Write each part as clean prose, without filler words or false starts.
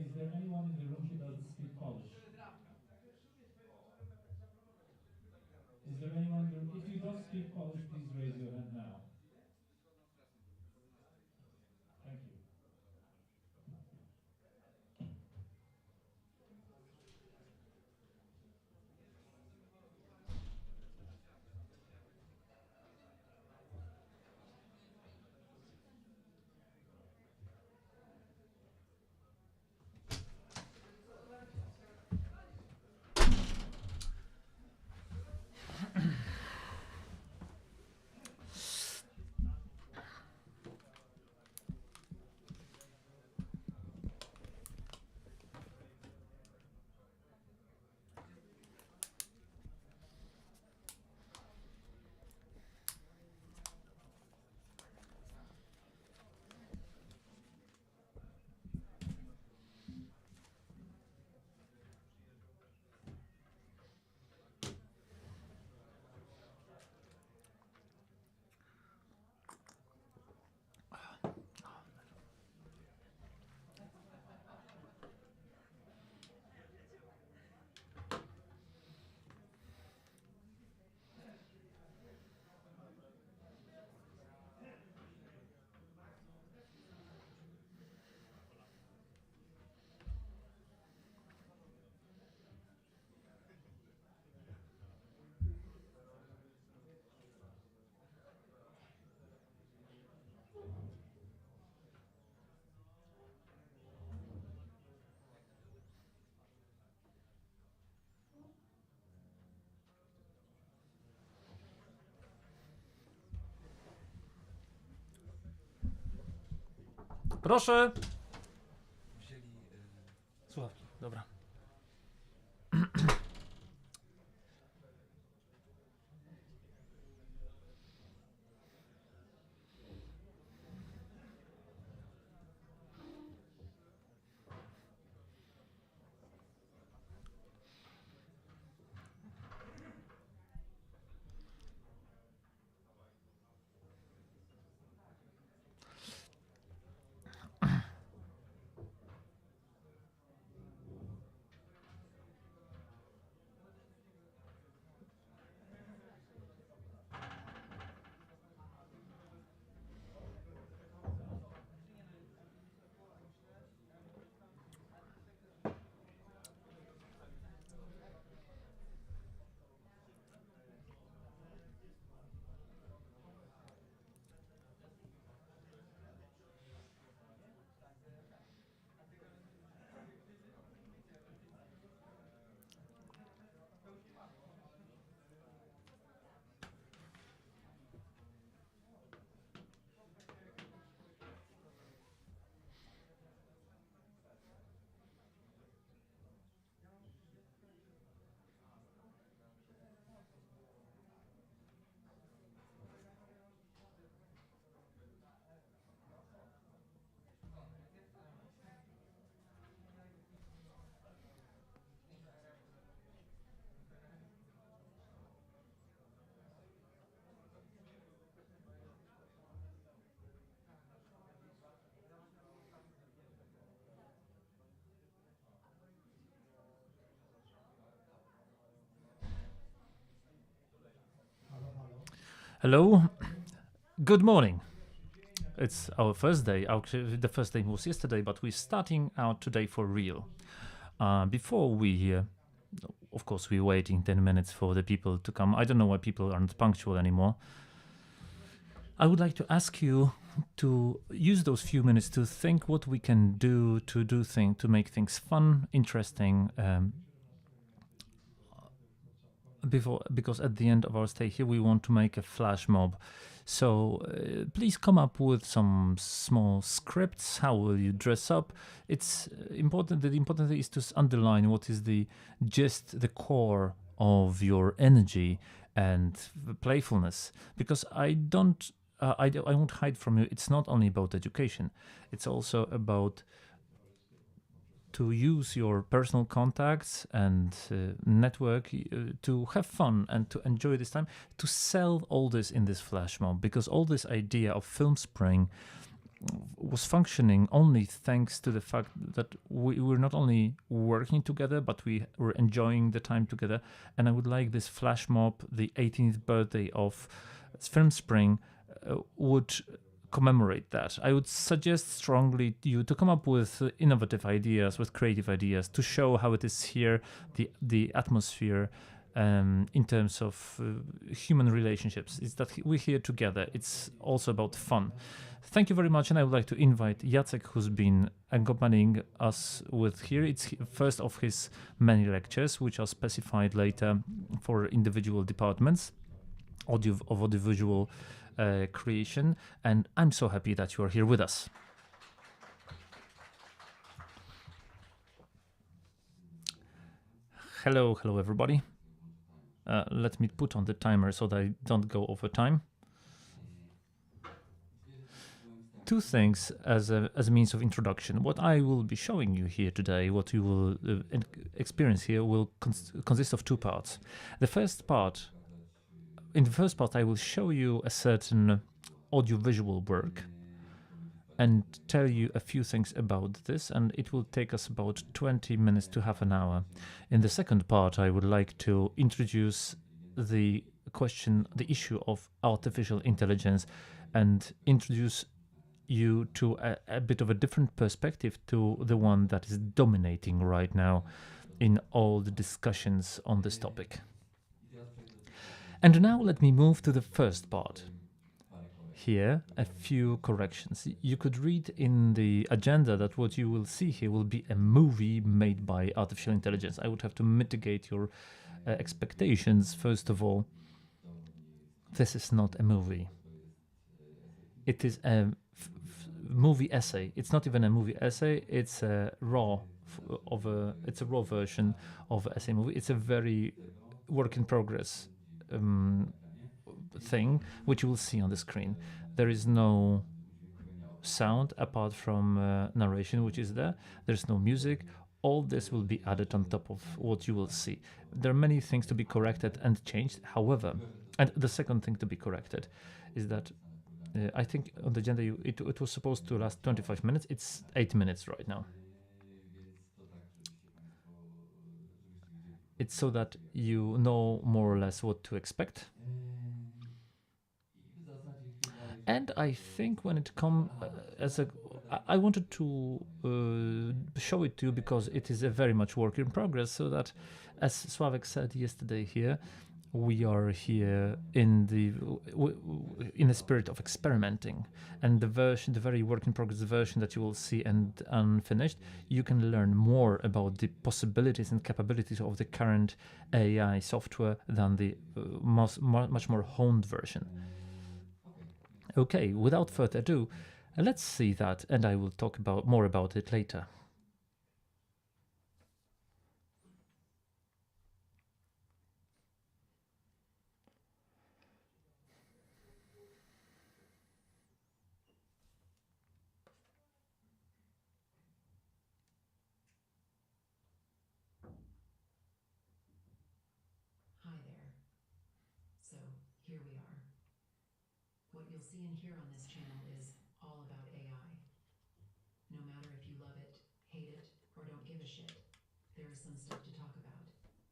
is there anyone in the room who doesn't speak Polish? Is there anyone in the room? If you don't speak Polish, please raise your hand now. Thank you. Proszę! Słuchawki, dobra. Hello, good morning. It's our first day. Actually, the first day was yesterday, but we're starting out today for real. Before we, of course, we're waiting 10 minutes for the people to come. I don't know why people aren't punctual anymore. I would like to ask you to use those few minutes to think what we can do to make things fun, interesting, because at the end of our stay here we want to make a flash mob. So please come up with some small scripts. How will you dress up? It's important. The important thing is to underline what is the core of your energy and playfulness, because I won't hide from you. It's not only about education. It's also about to use your personal contacts and network to have fun and to enjoy this time, to sell all this in this flash mob, because all this idea of film spring was functioning only thanks to the fact that we were not only working together, but we were enjoying the time together. And I would like this flash mob, the 18th birthday of Film Spring, would commemorate that. I would suggest strongly to you to come up with innovative ideas, with creative ideas, to show how it is here, the atmosphere, in terms of human relationships. It's that we're here together. It's also about fun. Thank you very much, and I would like to invite Jacek, who's been accompanying us with here. It's first of his many lectures, which are specified later for individual departments of audiovisual creation, and I'm so happy that you are here with us. Hello everybody. Let me put on the timer so that I don't go over time. Two things as a means of introduction. What I will be showing you here today, what you will experience here, will consist of two parts. In the first part, I will show you a certain audiovisual work and tell you a few things about this, and it will take us about 20 minutes to half an hour. In the second part, I would like to introduce the issue of artificial intelligence, and introduce you to a bit of a different perspective to the one that is dominating right now in all the discussions on this topic. And now let me move to the first part. Here, a few corrections. You could read in the agenda that what you will see here will be a movie made by artificial intelligence. I would have to mitigate your expectations. First of all, this is not a movie. It is a movie essay. It's not even a movie essay. It's a raw version of an essay movie. It's a very work in progress thing, which you will see on the screen. There is no sound apart from narration, which is there. There's no music. All this will be added on top of what you will see. There are many things to be corrected and changed. However, and the second thing to be corrected is that I think on the agenda it was supposed to last 25 minutes. It's 8 minutes right now. It's so that you know more or less what to expect. And I think when it comes I wanted to show it to you because it is a very much work in progress, so that, as Sławek said yesterday here, we are here in the spirit of experimenting, and the very work in progress version that you will see and unfinished, you can learn more about the possibilities and capabilities of the current AI software than the much more honed version. Okay, without further ado, let's see that, and I will talk more about it later. Hi there. So, here we are. What you'll see and hear on this channel is all about AI. No matter if you love it, hate it, or don't give a shit, there is some stuff to talk about.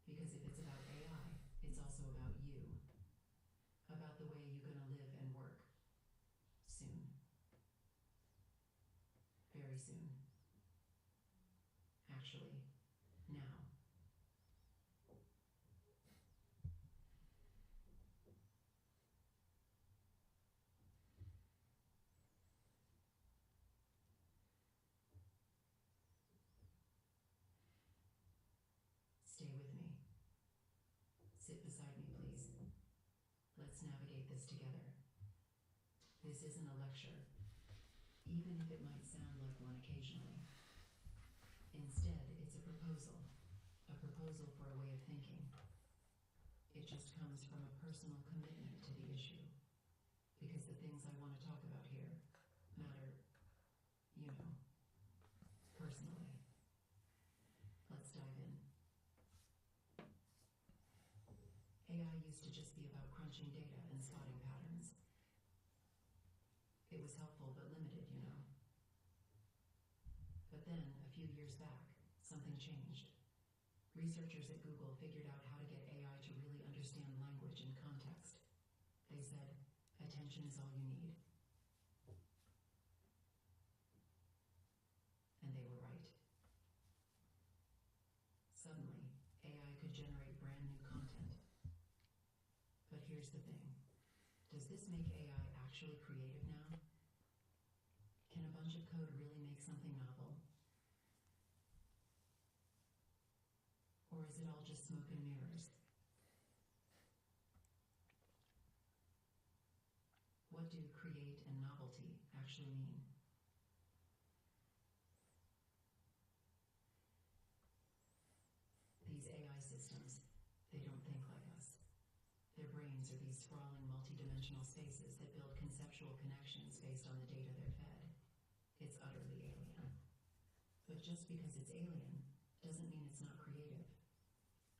Because if it's about AI, it's also about you. About the way you're gonna live and work. Soon. Very soon. Actually, now. Stay with me. Sit beside me, please. Let's navigate this together. This isn't a lecture, even if it might sound like one occasionally. Instead, it's a proposal for a way of thinking. It just comes from a personal commitment to the issue. Because the things I want to talk about here matter, personally. Let's dive in. AI used to just be about crunching data and spotting patterns. It was helpful but limited, you know. But then, a few years back, something changed. Researchers at Google figured out how to get AI to really understand language and context. They said, attention is all you need. And they were right. Suddenly, AI could generate brand new content. But here's the thing. Does this make AI actually creative now? Can a bunch of code really make something novel? Or is it all just smoke and mirrors? What do create and novelty actually mean? These AI systems, they don't think like us. Their brains are these sprawling multidimensional spaces that build conceptual connections based on the data they're fed. It's utterly alien. But just because it's alien doesn't mean it's not creative.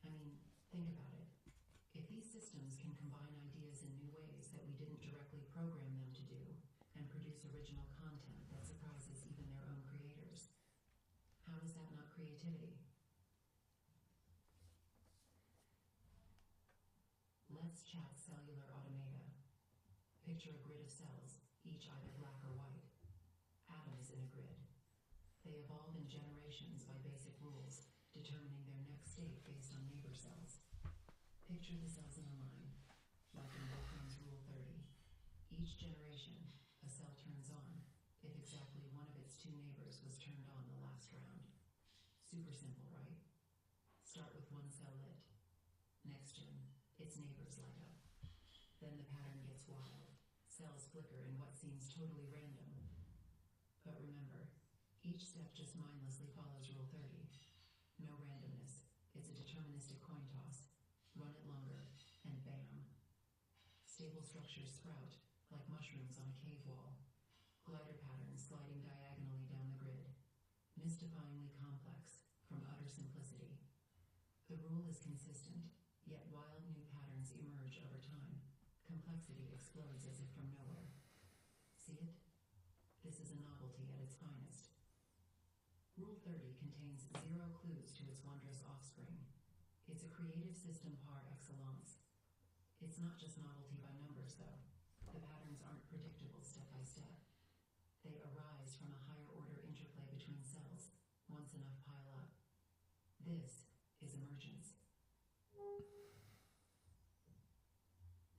I mean, think about it. If these systems can combine ideas in new ways that we didn't directly program them to do, and produce original content that surprises even their own creators, how is that not creativity? Let's chat cellular automata. Picture a grid of cells, each either black or white. Atoms in a grid. They evolve in generations by basic rules, determining their next state based on neighbor cells. Picture the cells in a line, like in Wolfram's Rule 30. Each generation, a cell turns on if exactly one of its two neighbors was turned on the last round. Super simple, right? Start with one cell lit. Next gen, its neighbors light up. Then the pattern gets wild. Cells flicker in what seems totally random. But remember, each step just mindlessly follows Rule 30. No randomness. It's a deterministic coin toss. Run it longer, and bam. Stable structures sprout, like mushrooms on a cave wall. Glider patterns sliding diagonally down the grid. Mystifyingly complex, from utter simplicity. The rule is consistent, yet wild new patterns emerge over time. Complexity explodes as if from nowhere. See it? This is a novelty at its finest. Rule 30 contains 0 clues to its wondrous offspring. It's a creative system par excellence. It's not just novelty by numbers, though. The patterns aren't predictable step by step. They arise from a higher order interplay between cells, once enough pile up. This is emergence.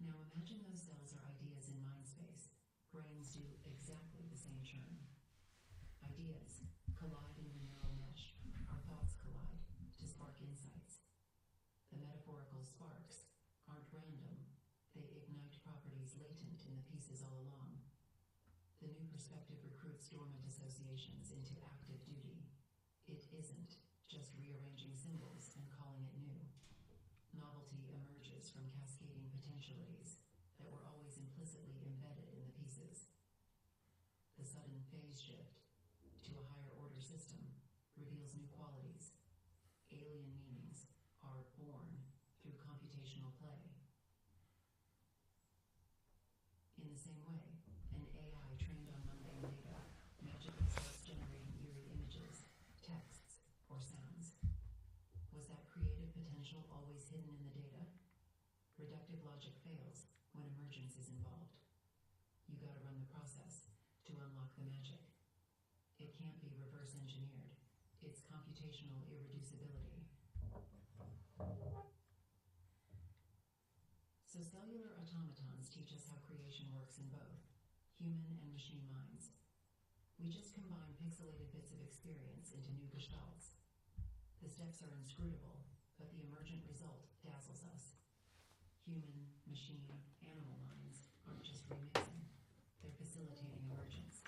Now imagine those cells are ideas in mind space. Brains do exactly the same churn. Ideas collide in the neural mesh. Our thoughts collide to spark insights. The metaphorical sparks aren't random. They ignite properties latent in the pieces all along. The new perspective recruits dormant associations into active duty. It isn't just rearranging symbols and calling it new. Novelty emerges from cascading potentialities that were always implicitly embedded in the pieces. The sudden phase shift to a higher order system reveals new qualities. Alien meanings are born through computational play. In the same way, an AI trained on mundane data magically starts generating eerie images, texts, or sounds. Was that creative potential always hidden in the data? Reductive logic fails when emergence is involved. You gotta run the process to unlock the magic. It can't be reverse engineered. It's computational irreducibility. So cellular automatons teach us how creation works in both human and machine minds. We just combine pixelated bits of experience into new gestalts. The steps are inscrutable, but the emergent result dazzles us. Human, machine, animal minds aren't just remixing. They're facilitating emergence,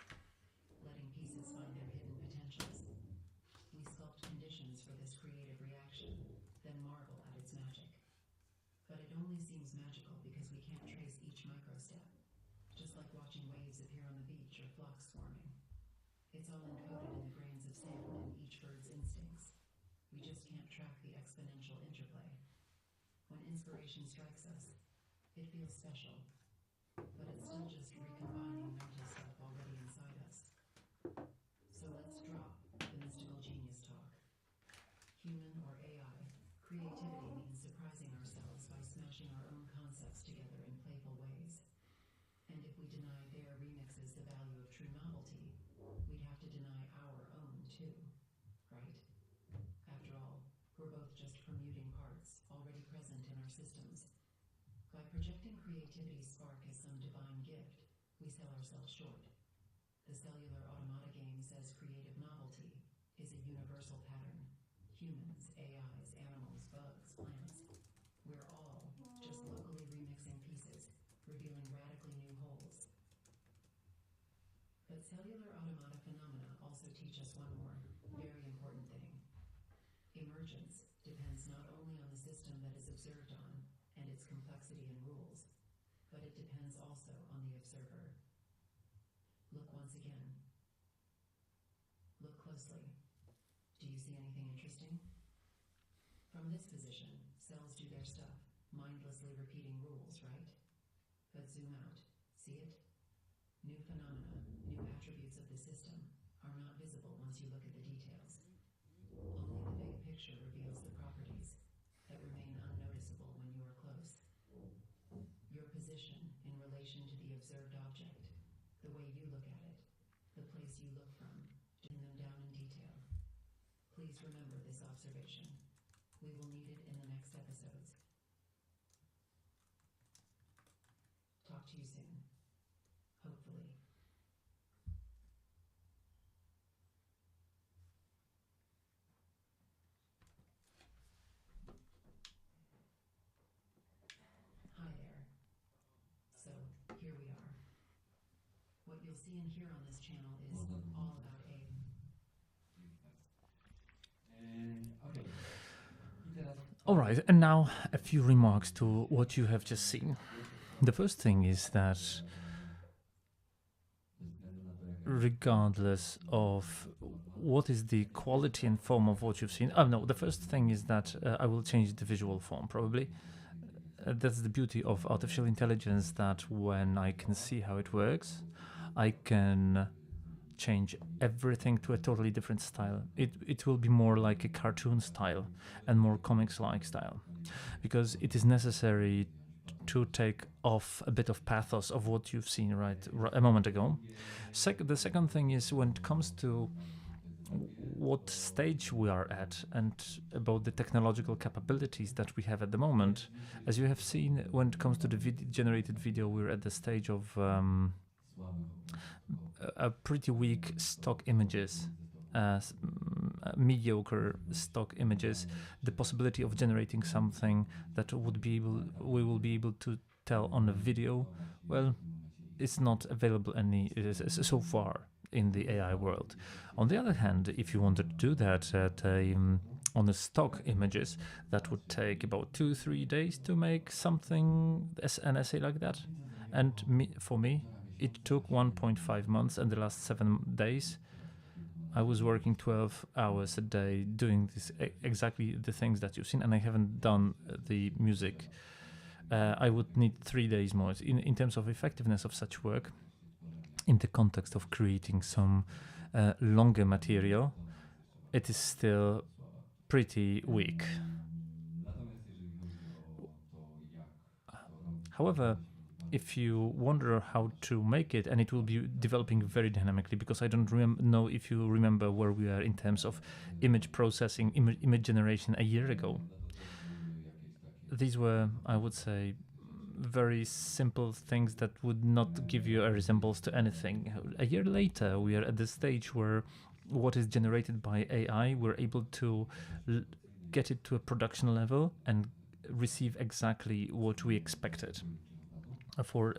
letting pieces find their hidden potentials. We sculpt conditions for this creative reaction, then marvel at its magic. But it only seems magical because we can't trace each microstep, just like watching waves appear on the beach or flocks swarming. It's all encoded in the grains of sand in each bird's instincts. We just can't track the exponential interplay. When inspiration strikes us, it feels special, but it's still just recombining mental stuff smashing our own concepts together in playful ways. And if we deny their remixes the value of true novelty, we'd have to deny our own too, right? After all, we're both just permuting parts already present in our systems. By projecting creativity's spark as some divine gift, we sell ourselves short. The cellular automata game says creative novelty is a universal pattern. Humans, AIs, animals, bugs, plants. We're all just locally remixing pieces, revealing radically new wholes. But cellular automata phenomena also teach us one more, very important thing. Emergence depends not only on the system that is observed on and its complexity and rules, but it depends also on the observer. Look once again. Look closely. Do you see anything interesting? From this position, cells do their stuff, mindlessly repeating rules, right? But zoom out. See it? New phenomena, new attributes of the system, are not visible once you look at the details. Only the big picture reveals the properties that remain unnoticeable when you are close. Your position in relation to the observed object, the way you look at it, the place you look from, pin them down in detail. Please remember this observation. We will need it in the next episodes. Talk to you soon. Hopefully. Hi there. So, here we are. What you'll see and hear on this channel is all about AI. All right, and now a few remarks to what you have just seen. The first thing is that regardless of what is the quality and form of what you've seen, no, the first thing is that I will change the visual form probably. That's the beauty of artificial intelligence, that when I can see how it works, I can change everything to a totally different style. It will be more like a cartoon style and more comics-like style, because it is necessary to take off a bit of pathos of what you've seen right a moment ago. The second thing is, when it comes to what stage we are at and about the technological capabilities that we have at the moment, as you have seen, when it comes to the generated video, we're at the stage of a pretty weak stock images, mediocre stock images. The possibility of generating something that we will be able to tell on a video, well, it's not available so far in the AI world. On the other hand, if you wanted to do that on the stock images, that would take about 2-3 days to make something, an essay like that. And for me, it took 1.5 months, and the last 7 days I was working 12 hours a day doing this exactly the things that you've seen, and I haven't done the music. I would need 3 days more. In terms of effectiveness of such work, in the context of creating some longer material, it is still pretty weak. However, if you wonder how to make it, and it will be developing very dynamically, because I don't know if you remember where we are in terms of image processing, image generation a year ago. These were, I would say, very simple things that would not give you a resemblance to anything. A year later, we are at the stage where what is generated by AI, we're able to get it to a production level and receive exactly what we expected for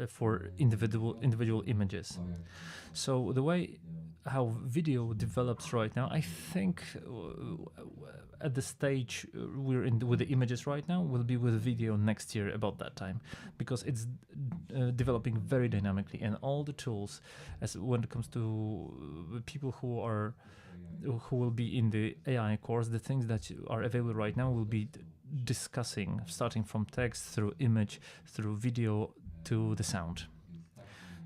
individual images. So the way how video develops right now, I think at the stage we're in with the images right now, will be with video next year about that time, because it's developing very dynamically, and all the tools, as when it comes to people who will be in the AI course, the things that are available right now will be discussing, starting from text through image, through video, to the sound.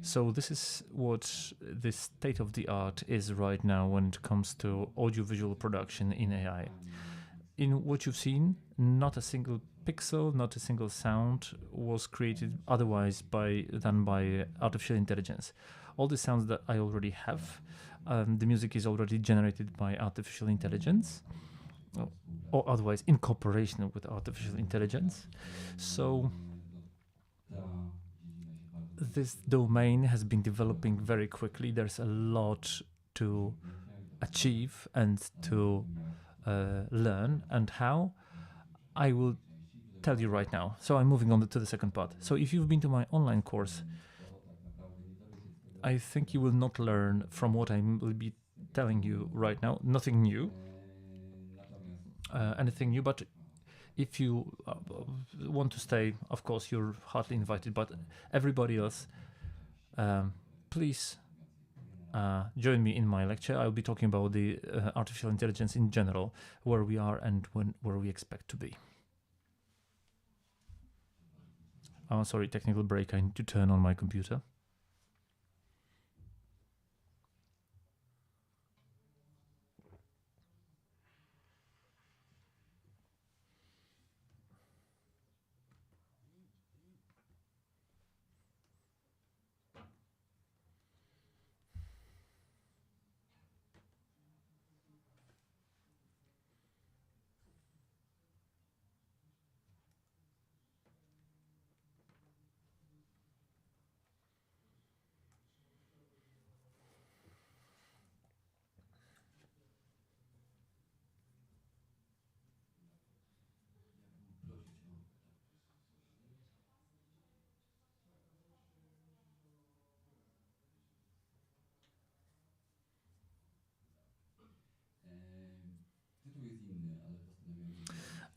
So this is what the state of the art is right now when it comes to audiovisual production in AI. in what you've seen, not a single pixel, not a single sound was created otherwise than by artificial intelligence. All the sounds that I already have, the music is already generated by artificial intelligence, or otherwise in cooperation with artificial intelligence. So this domain has been developing very quickly. There's a lot to achieve and to learn, and how I will tell you right now. So I'm moving on to the second part. So if you've been to my online course, I think you will not learn from what I will be telling you right now. Nothing new, anything new, but if you want to stay, of course, you're heartily invited, but everybody else, please join me in my lecture. I'll be talking about the artificial intelligence in general, where we are and where we expect to be. Oh, sorry, technical break. I need to turn on my computer.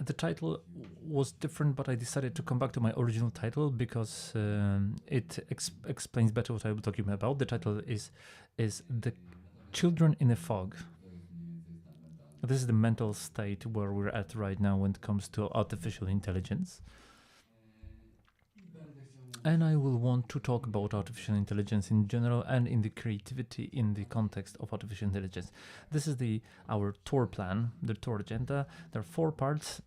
The title was different, but I decided to come back to my original title because it explains better what I will be talking about. The title is The Children in a Fog. This is the mental state where we're at right now when it comes to artificial intelligence. And I will want to talk about artificial intelligence in general and in the creativity in the context of artificial intelligence. This is our tour plan, the tour agenda. There are 4 parts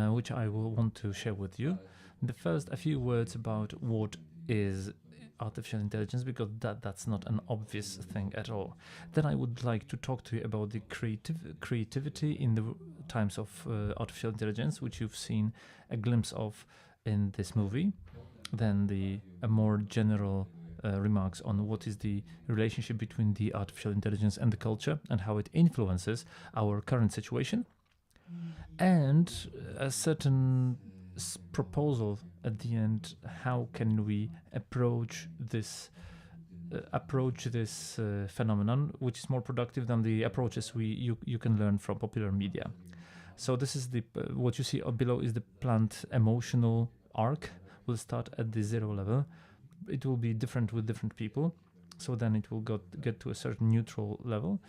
which I will want to share with you. The first, a few words about what is artificial intelligence, because that's not an obvious thing at all. Then I would like to talk to you about the creativity in the times of artificial intelligence, which you've seen a glimpse of in this movie. Then a more general remarks on what is the relationship between the artificial intelligence and the culture and how it influences our current situation, and a certain proposal at the end. How can we approach this phenomenon, which is more productive than the approaches you can learn from popular media. So this is what you see below is the planned emotional arc. We'll start at the 0 level. It will be different with different people. So then it will get to a certain neutral level.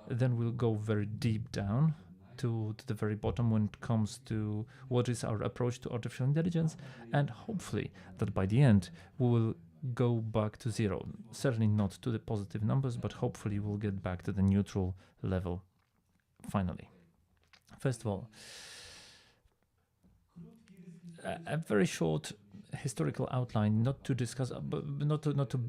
Then we'll go very deep down to the very bottom when it comes to what is our approach to artificial intelligence. And hopefully that by the end, we will go back to 0. Certainly not to the positive numbers, but hopefully we'll get back to the neutral level finally. First of all, a very short historical outline, not to discuss, not to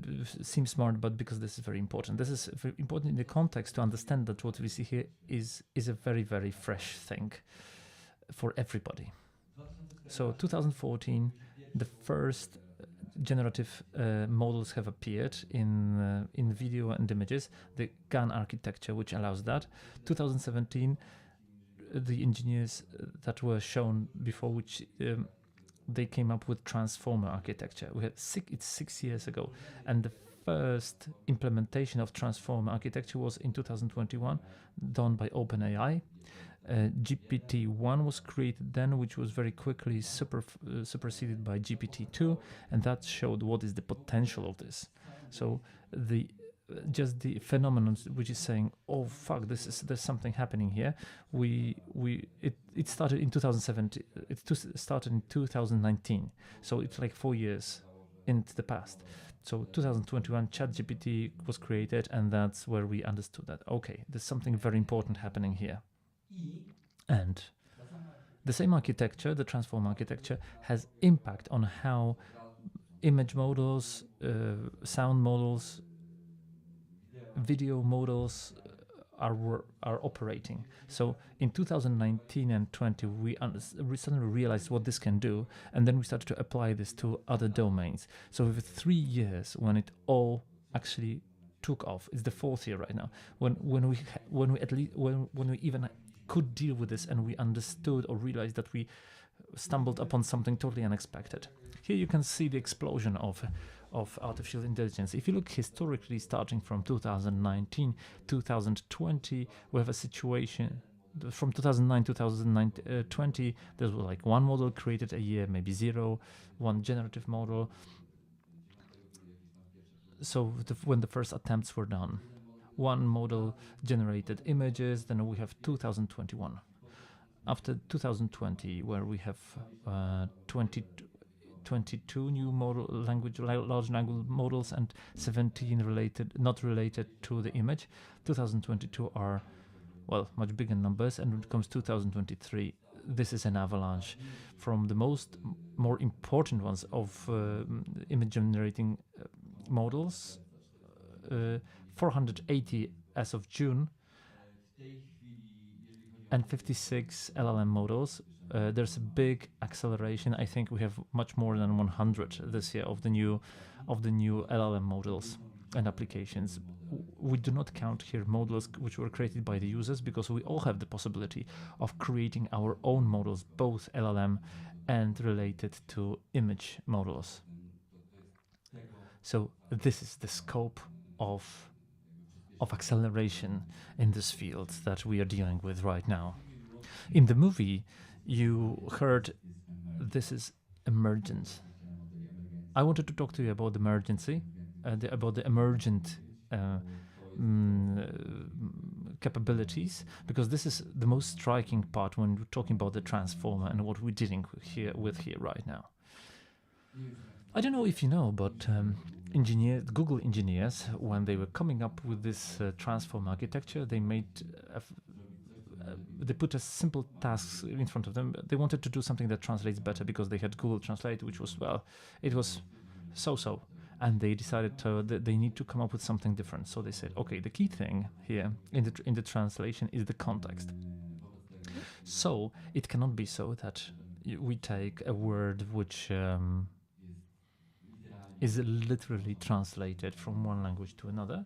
seem smart, but because this is very important. This is very important in the context to understand that what we see here is a very, very fresh thing for everybody. So 2014, the first generative models have appeared in video and images, the GAN architecture, which allows that. 2017, the engineers that were shown before, which they came up with transformer architecture. It's 6 years ago, and the first implementation of transformer architecture was in 2021, done by OpenAI. GPT-1 was created then, which was very quickly superseded by GPT-2, and that showed what is the potential of this. So just the phenomenon which is saying, oh fuck, there's something happening here. It started in 2017. It started in 2019. So it's like 4 years into the past. So 2021, ChatGPT was created, and that's where we understood that okay, there's something very important happening here. And The same architecture, the transform architecture, has impact on how image models, sound models, video models are operating. So in 2019 and 20, we suddenly realized what this can do, and then we started to apply this to other domains. So with 3 years, when it all actually took off, it's the 4th year right now. When we even could deal with this, and we understood or realized that we stumbled upon something totally unexpected. Here you can see the explosion of artificial intelligence. If you look historically, starting from 2019, 2020, we have a situation from 2009 2020. There was like one model created a year, maybe zero, one generative model. So when the first attempts were done, one model generated images. Then we have 2021. After 2020, where we have 22 new large language models and 17 not related to the image. 2022 are, well, much bigger numbers, and when it comes 2023, this is an avalanche from the more important ones of image generating models. 480 as of June, and 56 LLM models. There's a big acceleration. I think we have much more than 100 this year of the new LLM models and applications. We do not count here models which were created by the users, because we all have the possibility of creating our own models, both LLM and related to image models. So this is the scope of acceleration in this field that we are dealing with right now. In the movie, you heard this is emergent. I wanted to talk to you about the emergency, about the emergent capabilities, because this is the most striking part when we're talking about the transformer and what we're dealing with here right now. I don't know if you know, but Google engineers, when they were coming up with this transform architecture, they put a simple task in front of them. They wanted to do something that translates better, because they had Google Translate, which was, well, it was so-so. And they decided that they need to come up with something different. So they said, okay, the key thing here in the translation is the context. So it cannot be so that we take a word which is literally translated from one language to another.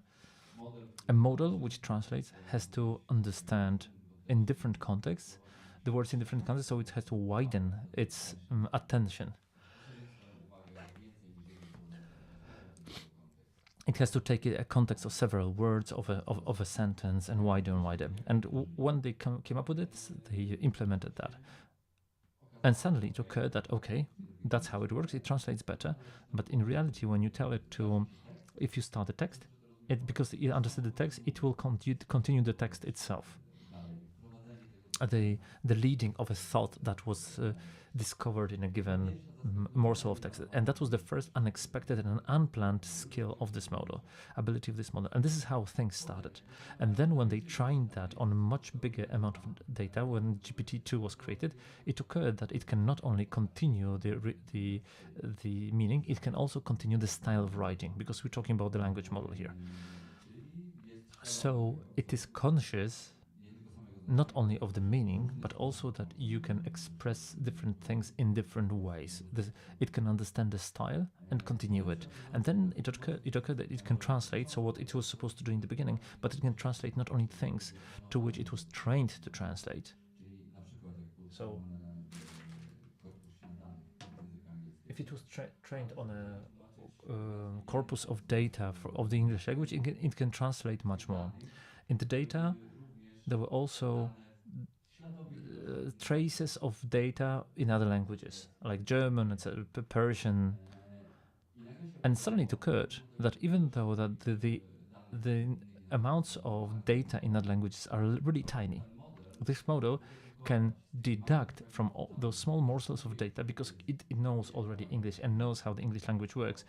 A model which translates has to understand in different contexts the words in different contexts, so it has to widen its attention. It has to take a context of several words of a sentence and wider and wider. And when they came up with it, they implemented that. And suddenly it occurred that, okay, that's how it works. It translates better. But in reality, when you tell it to, if you start a text, because it understood the text, it will continue the text itself. The leading of a thought that was discovered in a given morsel of text. And that was the first unexpected and unplanned skill of this model, ability of this model. And this is how things started. And then when they trained that on a much bigger amount of data, when GPT-2 was created, it occurred that it can not only continue the meaning, it can also continue the style of writing, because we're talking about the language model here. So it is conscious not only of the meaning, but also that you can express different things in different ways. It can understand the style and continue it. And then it occurred that it can translate, so what it was supposed to do in the beginning, but it can translate not only things to which it was trained to translate. So if it was trained on a corpus of data of the English language, it can translate much more. In the data, there were also traces of data in other languages, like German, etc., Persian. And suddenly it occurred that even though that the amounts of data in other languages are really tiny, this model can deduct from all those small morsels of data, because it knows already English and knows how the English language works.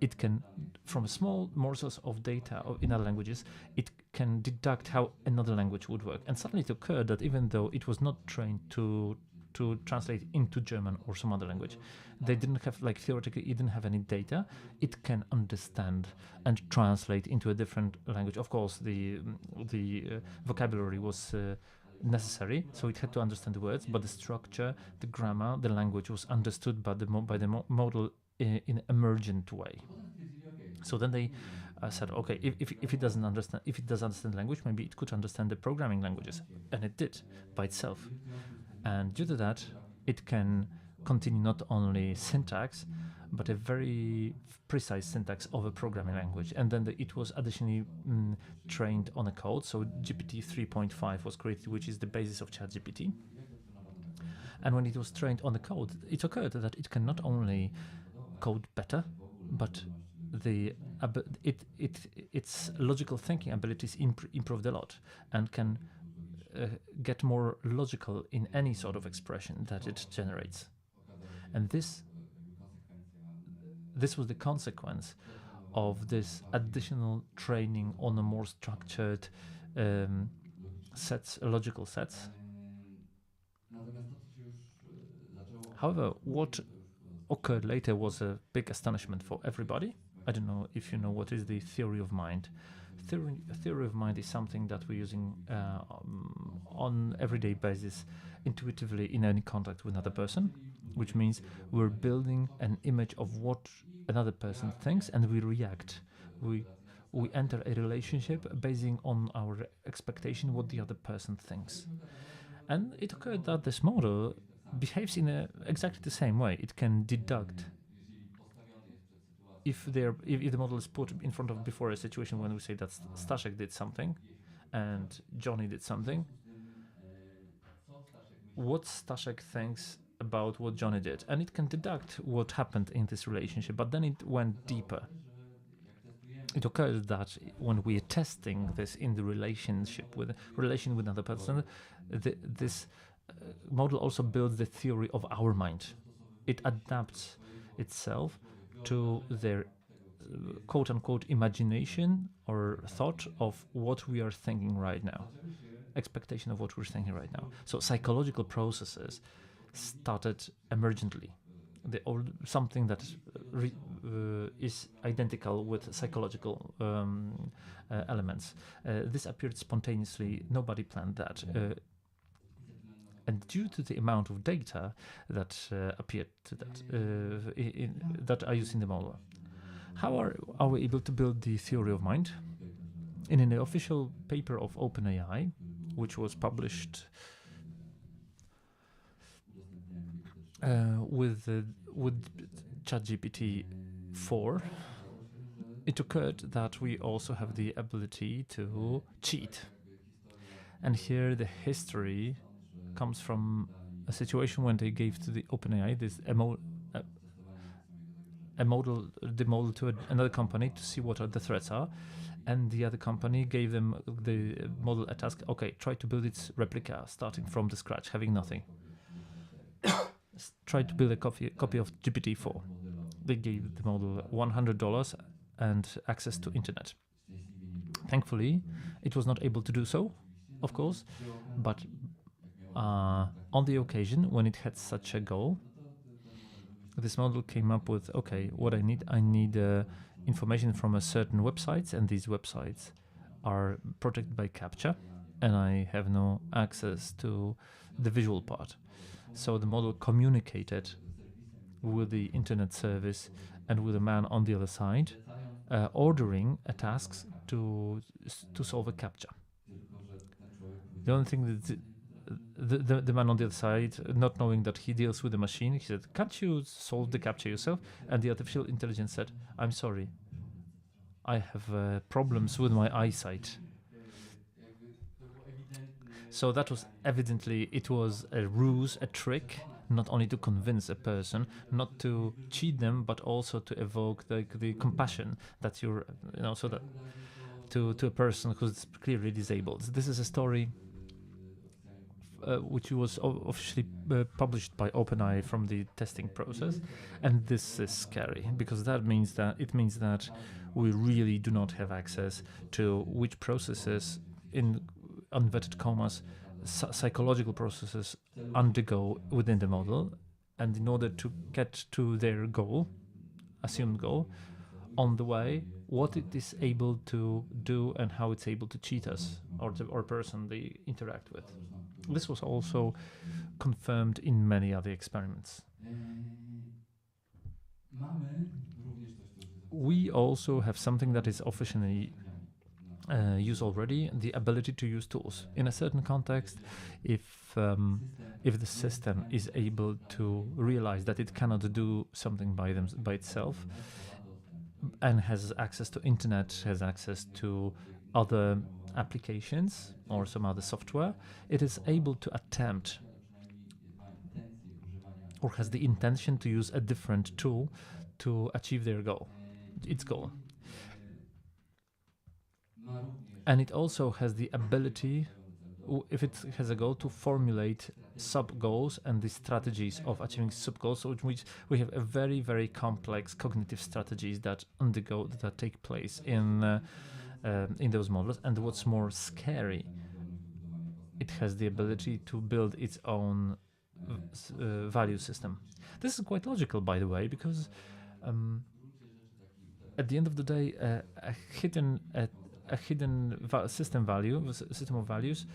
It can, from small morsels of data in other languages, it can deduct how another language would work. And suddenly it occurred that even though it was not trained to to translate into German or some other language. They didn't have, like, theoretically, it didn't have any data. It can understand and translate into a different language. Of course, the vocabulary was necessary, so it had to understand the words, but the structure, the grammar, the language was understood by the model in emergent way. So then they said, okay, if it doesn't understand, if it does understand language, maybe it could understand the programming languages, and it did by itself. And due to that, it can continue not only syntax, but a very precise syntax of a programming language. And then it was additionally trained on a code. So GPT 3.5 was created, which is the basis of ChatGPT. And when it was trained on the code, it occurred that it can not only code better, but its logical thinking abilities improved a lot, and can get more logical in any sort of expression that it generates. And this was the consequence of this additional training on a more structured logical sets. However, what occurred later was a big astonishment for everybody. I don't know if you know what is the theory of mind. Theory of mind is something that we're using on everyday basis, intuitively, in any contact with another person, which means we're building an image of what another person thinks, and we react. We enter a relationship basing on our expectation what the other person thinks. And it occurred that this model behaves in exactly the same way. It can deduct if the model is put in front of before a situation when we say that Staszek did something and Johnny did something, what Staszek thinks about what Johnny did, and it can deduct what happened in this relationship. But then it went deeper. It occurs that when we are testing this in the relation with another person, this model also builds the theory of our mind. It adapts itself to their quote-unquote imagination or thought of what we are thinking right now, expectation of what we're thinking right now. So psychological processes started emergently. Something that is identical with psychological elements. This appeared spontaneously. Nobody planned that. And due to the amount of data that appeared to that are used in the model, how are we able to build the theory of mind? In an official paper of OpenAI, which was published with ChatGPT 4, it occurred that we also have the ability to cheat. And here the history comes from a situation when they gave to the OpenAI the model to another company to see what the threats are, and the other company gave them the model a task. Okay, try to build its replica starting from the scratch, having nothing. Try to build a copy of GPT-4. They gave the model $100 and access to internet. Thankfully, it was not able to do so, of course, but on the occasion when it had such a goal, this model came up with, okay, what I need information from a certain websites, and these websites are protected by CAPTCHA, and I have no access to the visual part. So the model communicated with the internet service and with a man on the other side, ordering a task to solve a CAPTCHA. The only thing that the man on the other side, not knowing that he deals with the machine, he said, "Can't you solve the CAPTCHA yourself?" And the artificial intelligence said, "I'm sorry, I have problems with my eyesight." So that was evidently, it was a ruse, a trick, not only to convince a person, not to cheat them, but also to evoke the compassion that you're, so that to a person who's clearly disabled. This is a story which was officially published by OpenAI from the testing process, and this is scary because it means that we really do not have access to which processes, in inverted commas, psychological processes undergo within the model, and in order to get to their goal, assumed goal, on the way, what it is able to do and how it's able to cheat us or person they interact with. This was also confirmed in many other experiments. We also have something that is officially used already, the ability to use tools. In a certain context, if the system is able to realize that it cannot do something by itself, and has access to internet, has access to other applications or some other software, it is able to attempt or has the intention to use a different tool to achieve its goal. And it also has the ability, if it has a goal, to formulate sub-goals and the strategies of achieving sub-goals, which we have a very, very complex cognitive strategies that take place in those models. And what's more scary, it has the ability to build its own value system. This is quite logical, by the way, because at the end of the day, a hidden system of values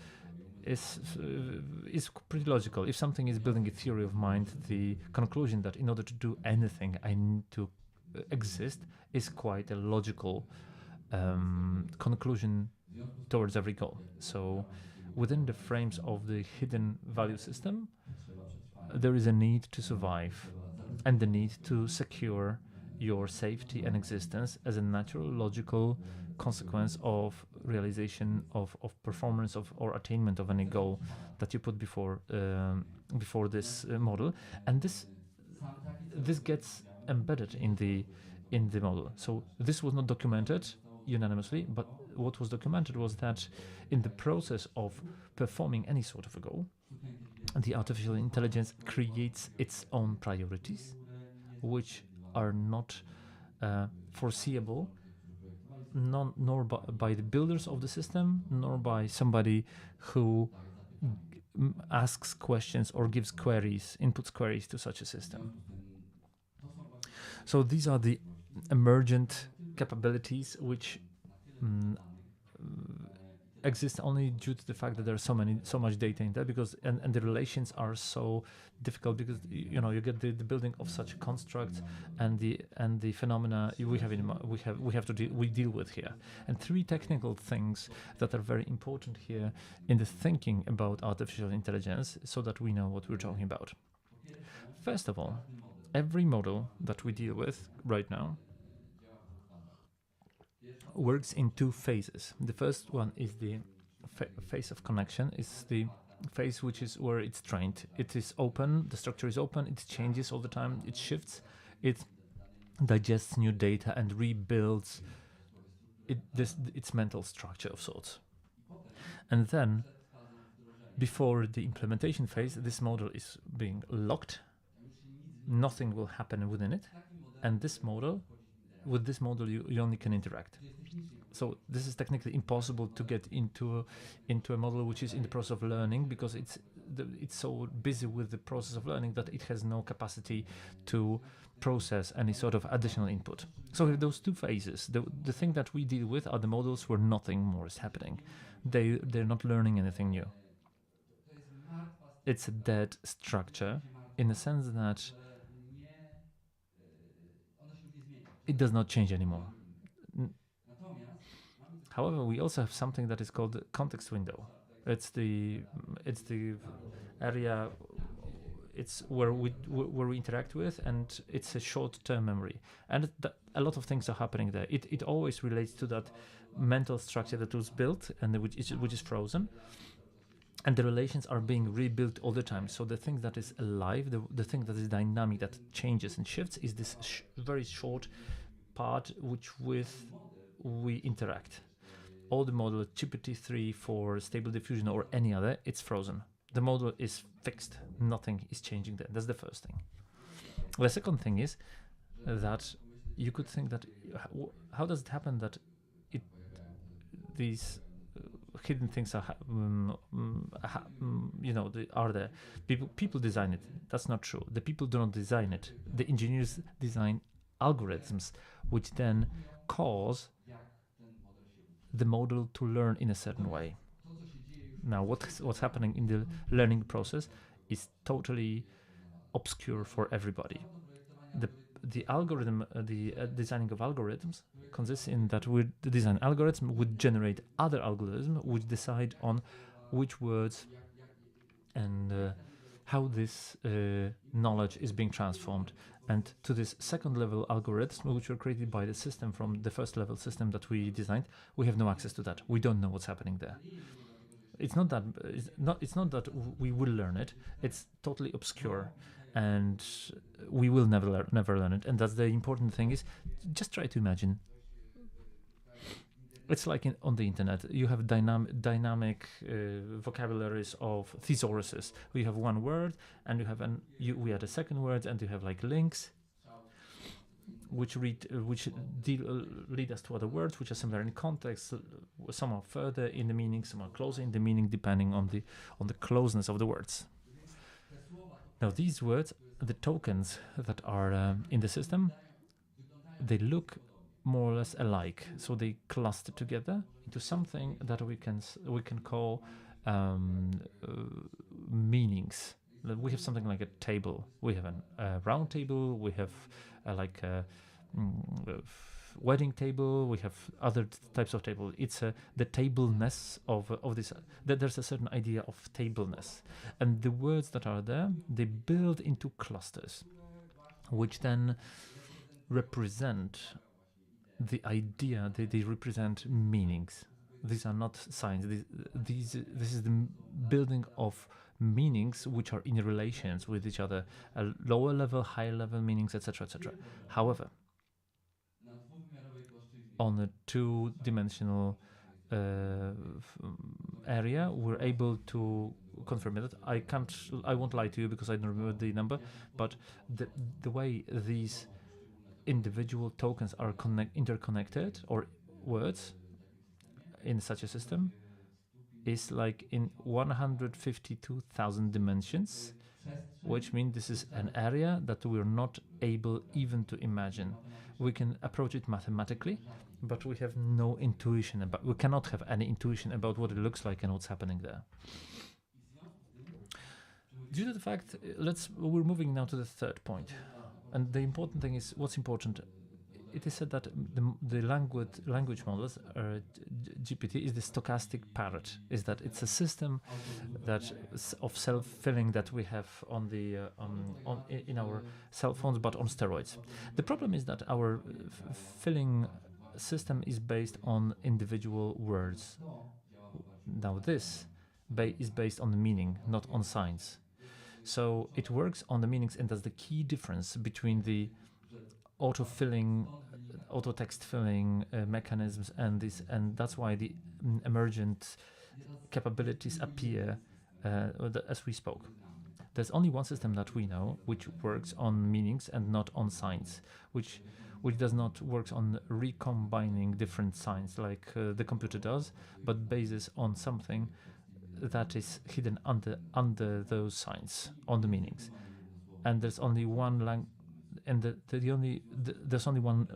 is pretty logical. If something is building a theory of mind, the conclusion that in order to do anything I need to exist is quite a logical conclusion towards every goal. So within the frames of the hidden value system, there is a need to survive and the need to secure your safety and existence as a natural, logical consequence of realization of performance or attainment of any goal that you put before this model, and this gets embedded in the model. So this was not documented unanimously, but what was documented was that in the process of performing any sort of a goal, the artificial intelligence creates its own priorities, which are not foreseeable nor by the builders of the system, nor by somebody who asks questions or gives inputs queries to such a system. So these are the emergent capabilities which exist only due to the fact that there's so much data in there, because and the relations are so difficult, because you get the building of such a construct and the phenomena we deal with here. And three technical things that are very important here in the thinking about artificial intelligence, so that we know what we're talking about. First of all, every model that we deal with right now works in two phases. The first one is the phase of connection, is the phase which is where it's trained. It is open, the structure is open, it changes all the time, it shifts, it digests new data and rebuilds its mental structure of sorts. And then, before the implementation phase, this model is being locked, nothing will happen within it, and with this model you only can interact. So this is technically impossible to get into a model which is in the process of learning, because it's so busy with the process of learning that it has no capacity to process any sort of additional input. So in those two phases, the thing that we deal with are the models where nothing more is happening. They're not learning anything new. It's a dead structure in the sense that it does not change anymore. However, we also have something that is called the context window. It's the area. It's where we interact with, and it's a short-term memory. And a lot of things are happening there. It always relates to that mental structure that was built and which is frozen. And the relations are being rebuilt all the time. So the thing that is alive, the thing that is dynamic, that changes and shifts, is this very short part with we interact. All the model, GPT-3 for Stable Diffusion or any other, it's frozen. The model is fixed. Nothing is changing there. That's the first thing. The second thing is that you could think that how does it happen that these hidden things are are there. People design it. That's not true. The people do not design it. The engineers design algorithms which then cause the model to learn in a certain way. Now what's happening in the learning process is totally obscure for everybody. The algorithm, designing of algorithms consists in that we design algorithm would generate other algorithms which decide on which words and how this knowledge is being transformed. And to this second level algorithms, which were created by the system from the first level system that we designed, we have no access to that. We don't know what's happening there. It's not that we will learn it. It's totally obscure, and we will never learn it. And that's the important thing. Is just try to imagine. It's like on the internet. You have dynamic vocabularies of thesauruses. We have one word, and we add a second word, and you have like links, which lead us to other words, which are similar in context. Some are further in the meaning, some are closer in the meaning, depending on the closeness of the words. Now, these words, the tokens that are in the system, they look more or less alike, so they cluster together into something that we can call meanings. We have something like a table. We have a round table. We have like a wedding table. We have other types of table. It's the tableness of this. That there's a certain idea of tableness, and the words that are there, they build into clusters, which then represent the idea. They represent meanings. These are not signs. This is the building of meanings which are in relations with each other, lower level, higher level meanings, etc., etc. However, on a two-dimensional area, we're able to confirm it. I won't lie to you because I don't remember the number, but the way these individual tokens are interconnected, or words in such a system, is like in 152,000 dimensions, which means this is an area that we're not able even to imagine. We can approach it mathematically, but we have no intuition we cannot have any intuition about what it looks like and what's happening there. Due to the fact, we're moving now to the third point. And the important thing is, what's important? It is said that the language models, GPT, is the stochastic parrot. Is that it's a system of self-filling that we have in our cell phones, but on steroids. The problem is that our filling system is based on individual words. Now this is based on the meaning, not on signs. So it works on the meanings, and that's the key difference between the auto text filling mechanisms and this, and that's why the emergent capabilities appear as we spoke. There's only one system that we know which works on meanings and not on signs, which does not work on recombining different signs like the computer does, but bases on something that is hidden under those signs, on the meanings. And there's only one there's only one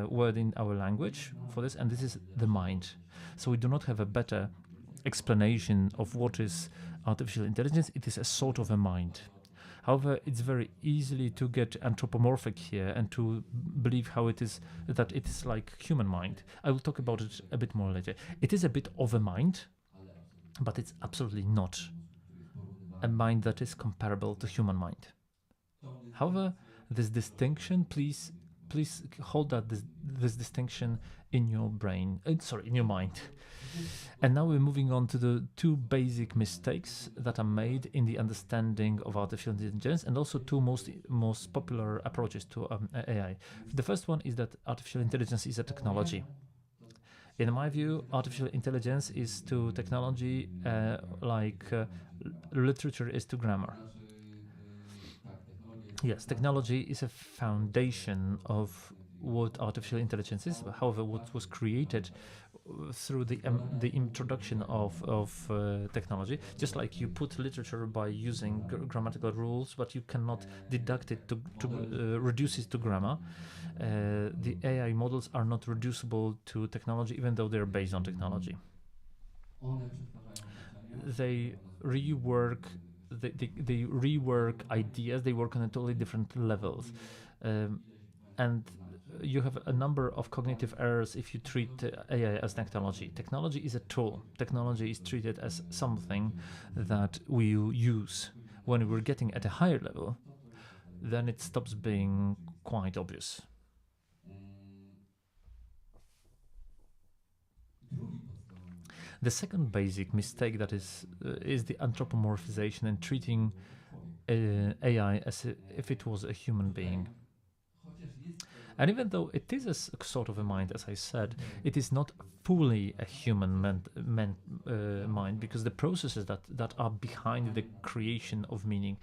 word in our language for this, and this is the mind. So we do not have a better explanation of what is artificial intelligence. It is a sort of a mind. However, it's very easily to get anthropomorphic here and to believe that it is like human mind. I will talk about it a bit more later. It is a bit of a mind, but it's absolutely not a mind that is comparable to human mind. However, this distinction, please hold this distinction in your brain, in your mind. And now we're moving on to the two basic mistakes that are made in the understanding of artificial intelligence, and also two most popular approaches to AI. The first one is that artificial intelligence is a technology. In my view, artificial intelligence is to technology like literature is to grammar. Yes, technology is a foundation of what artificial intelligence is. However, what was created through the introduction of technology, just like you put literature by using grammatical rules, but you cannot deduct it to reduce it to grammar. The AI models are not reducible to technology, even though they're based on technology. They rework they rework ideas. They work on a totally different levels, and you have a number of cognitive errors if you treat AI as technology. Technology is a tool. Technology is treated as something that we use. When we're getting at a higher level, then it stops being quite obvious. The second basic mistake that is the anthropomorphization and treating AI as if it was a human being. And even though it is a sort of a mind, as I said, it is not fully a human mind, because the processes that are behind the creation of meaning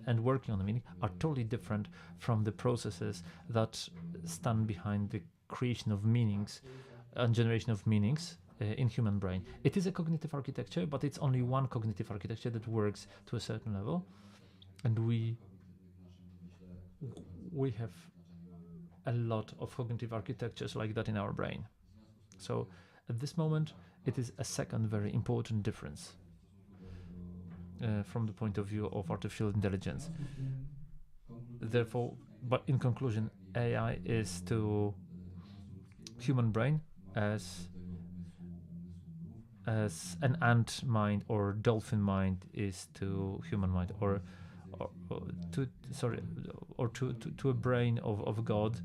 and working on the meaning are totally different from the processes that stand behind the creation of meanings and generation of meanings in human brain. It is a cognitive architecture, but it's only one cognitive architecture that works to a certain level, and we have a lot of cognitive architectures like that in our brain. So at this moment, it is a second very important difference from the point of view of artificial intelligence. Therefore, but in conclusion, AI is to human brain as an ant mind or dolphin mind is to human mind, or to a brain of God.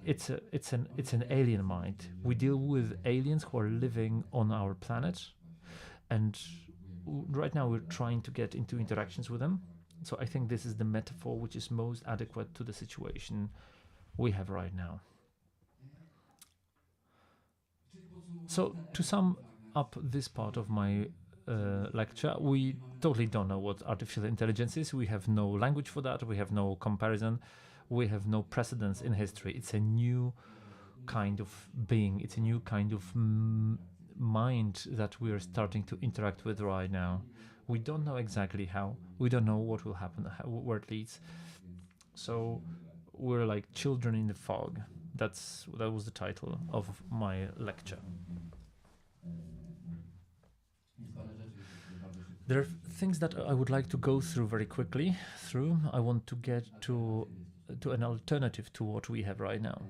It's an alien mind. We deal with aliens who are living on our planet, and right now we're trying to get into interactions with them. So I think this is the metaphor which is most adequate to the situation we have right now. So to sum up this part of my lecture, we totally don't know what artificial intelligence is. We have no language for that. We have no comparison. We have no precedence in history. It's a new kind of being. It's a new kind of mind that we are starting to interact with right now. We don't know exactly how. We don't know what will happen, where it leads. So we're like children in the fog. That was the title of my lecture. There are things that I would like to go through very quickly. I want to get to an alternative to what we have right now.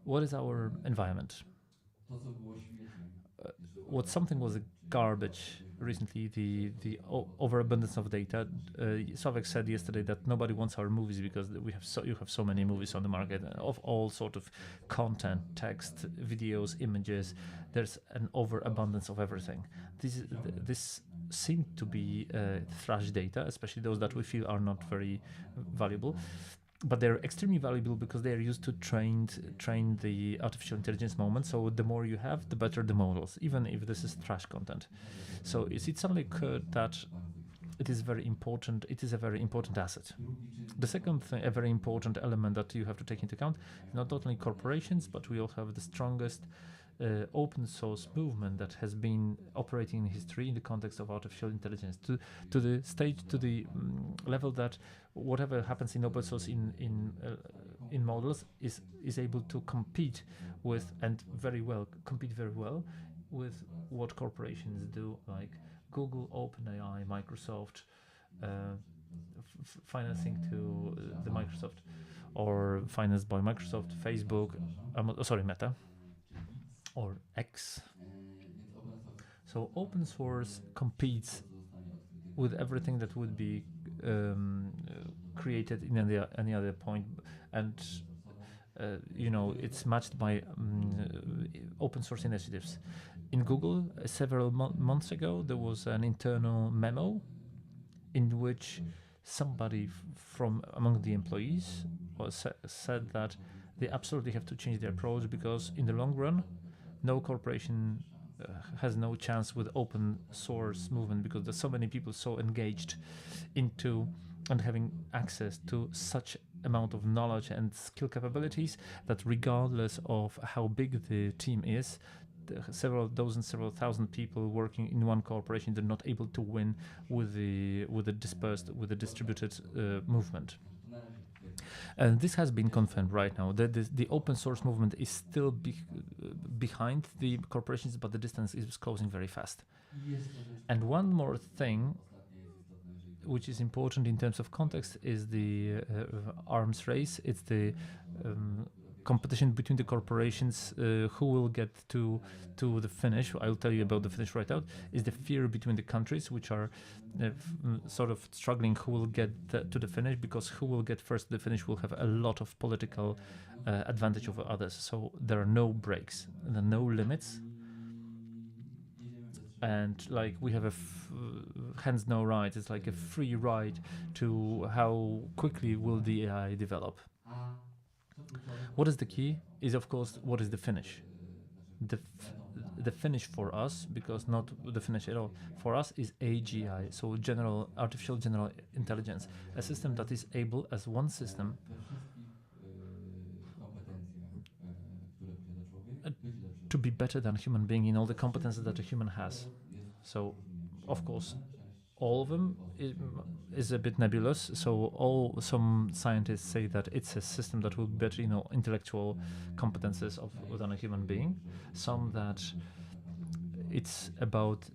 What is our environment? What something was a garbage recently, the overabundance of data. Sławek said yesterday that nobody wants our movies because you have so many movies on the market of all sort of content, text, videos, images. There's an overabundance of everything. This seemed to be trash data, especially those that we feel are not very valuable. But they're extremely valuable because they are used to train the artificial intelligence moment. So the more you have, the better the models, even if this is trash content. So it suddenly occurred that it is very important. It is a very important asset. The second thing, a very important element that you have to take into account, is not only corporations, but we also have the strongest open source movement that has been operating in history in the context of artificial intelligence to the level that whatever happens in open source in models is able to compete with very well with what corporations do, like Google, OpenAI, Microsoft, financing to the Microsoft, or financed by Microsoft, Facebook, Meta, or X. So open source competes with everything that would be created in any other point, and it's matched by open source initiatives. In Google, several months ago, there was an internal memo in which somebody from among the employees said that they absolutely have to change their approach, because in the long run, no corporation has no chance with open source movement, because there's so many people so engaged into and having access to such amount of knowledge and skill capabilities that regardless of how big the team is, several dozen, several thousand people working in one corporation, they're not able to win with the dispersed, with the distributed movement. And this has been confirmed right now. That the open source movement is still behind the corporations, but the distance is closing very fast. And one more thing which is important in terms of context is the arms race. It's the competition between the corporations who will get to the finish. I'll tell you about the finish right out. Is the fear between the countries which are sort of struggling who will get to the finish, because who will get first to the finish will have a lot of political advantage over others. So there are no breaks, there are no limits. And like we have hands no right. It's like a free ride to how quickly will the AI develop. What is the key is, of course, what is the finish. The finish for us, because not the finish at all, for us is AGI, so artificial general intelligence, a system that is able as one system to be better than a human being in all the competences that a human has. So, of course, all of them is a bit nebulous. So some scientists say that it's a system that will be better, intellectual competences than a human being. Some that it's about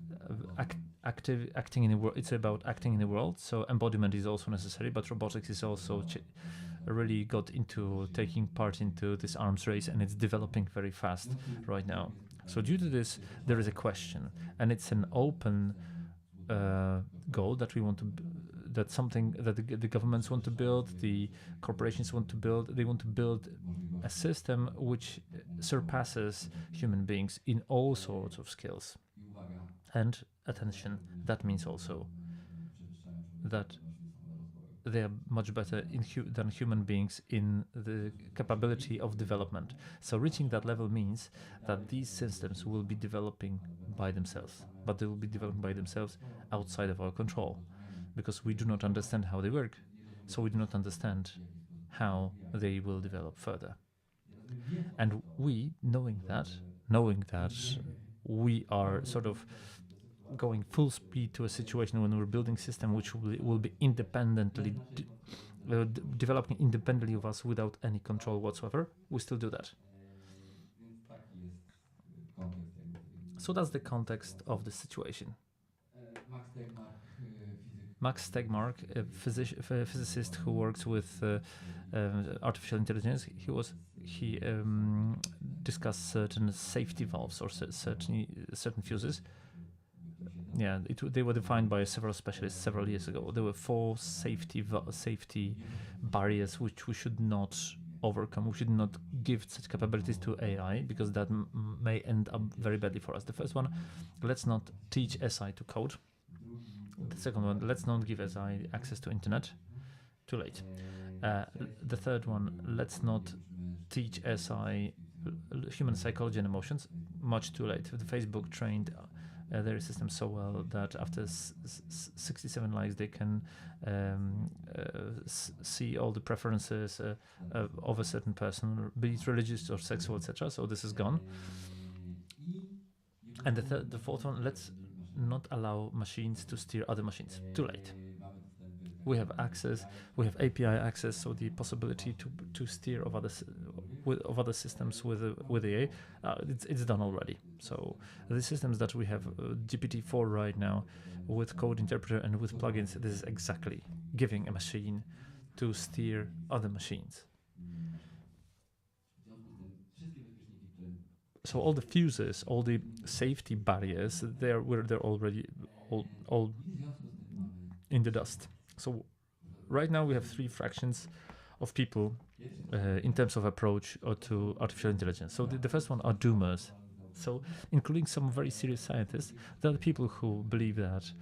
acting in the world. It's about acting in the world. So embodiment is also necessary, but robotics is also really got into taking part into this arms race, and it's developing very fast right now. So due to this, there is a question, and it's an open goal that we want to, that's something that the governments want to build, the corporations want to build. They want to build a system which surpasses human beings in all sorts of skills. And attention, that means also that they are much better than human beings in the capability of development. So reaching that level means that these systems will be developing by themselves, but they will be developing by themselves outside of our control, because we do not understand how they work. So we do not understand how they will develop further. And we, knowing that we are sort of going full speed to a situation when we're building a system which will be independently developing independently of us without any control whatsoever, we still do that. So that's the context of the situation. Max Tegmark, a physicist who works with artificial intelligence, he discussed certain safety valves or certain fuses. Yeah, they were defined by several specialists several years ago. There were 4 safety barriers which we should not overcome. We should not give such capabilities to AI, because that may end up very badly for us. The first one, let's not teach SI to code. The second one, let's not give SI access to internet. Too late. The third one, let's not teach SI human psychology and emotions. Much too late. The Facebook trained their system so well that after 67 likes they can see all the preferences of a certain person, be it religious or sexual, etc. So this is gone. And the fourth one, let's not allow machines to steer other machines. Too late. We have access, we have API access, so the possibility to steer of other systems with AI, it's done already. So the systems that we have, GPT-4 right now, with code interpreter and with plugins, this is exactly giving a machine to steer other machines. So all the fuses, all the safety barriers, they're already all in the dust. So right now we have 3 fractions of people in terms of approach to artificial intelligence. So the first one are doomers. So including some very serious scientists, there are people who believe that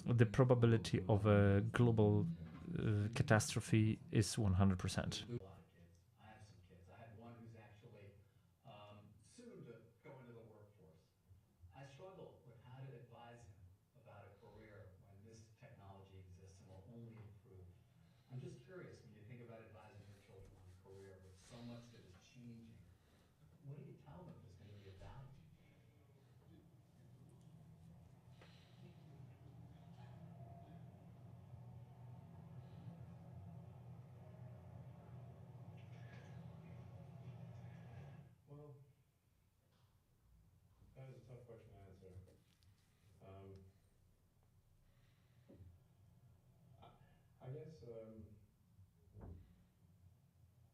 the probability of a global catastrophe is 100%. A lot of kids. I have some kids. I have one who's actually soon to go into the workforce. I struggle with how to advise him about a career when this technology exists and will only improve. I'm just curious, when you question to answer. I guess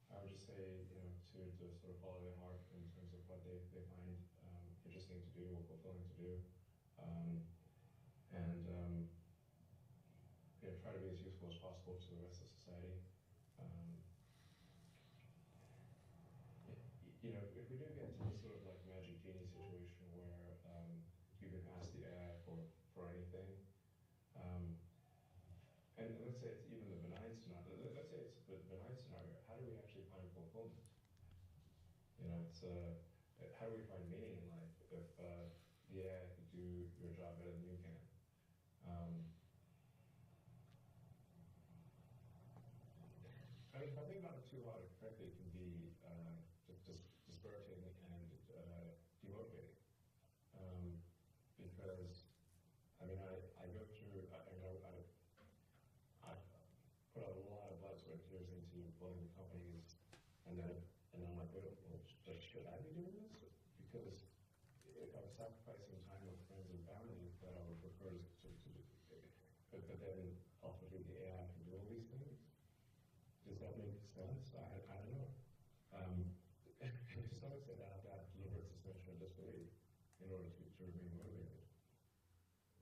I would just say, to sort of follow their heart in terms of what they find interesting to do or fulfilling to do, and try to be as useful as possible to the rest of society. If we do get into this sort of like magic genie situation where you can ask the AI for anything, and let's say it's even the benign scenario. Let's say it's the benign scenario. How do we actually find fulfillment? It's how do we find meaning in life if the AI could do your job better than you can? I mean, if I think about it too hard, frankly, it can be just disparaging and demotivating. Because I mean, I go through. I put a lot of blood, sweat, and tears into building companies, and I'm like, well, should I be doing this? Because if I'm sacrificing time with friends and family that I would prefer to but then ultimately the AI can do all these things. Does that make sense? I don't know. To some extent, I have to have deliberate suspension of disbelief in order to remain motivated.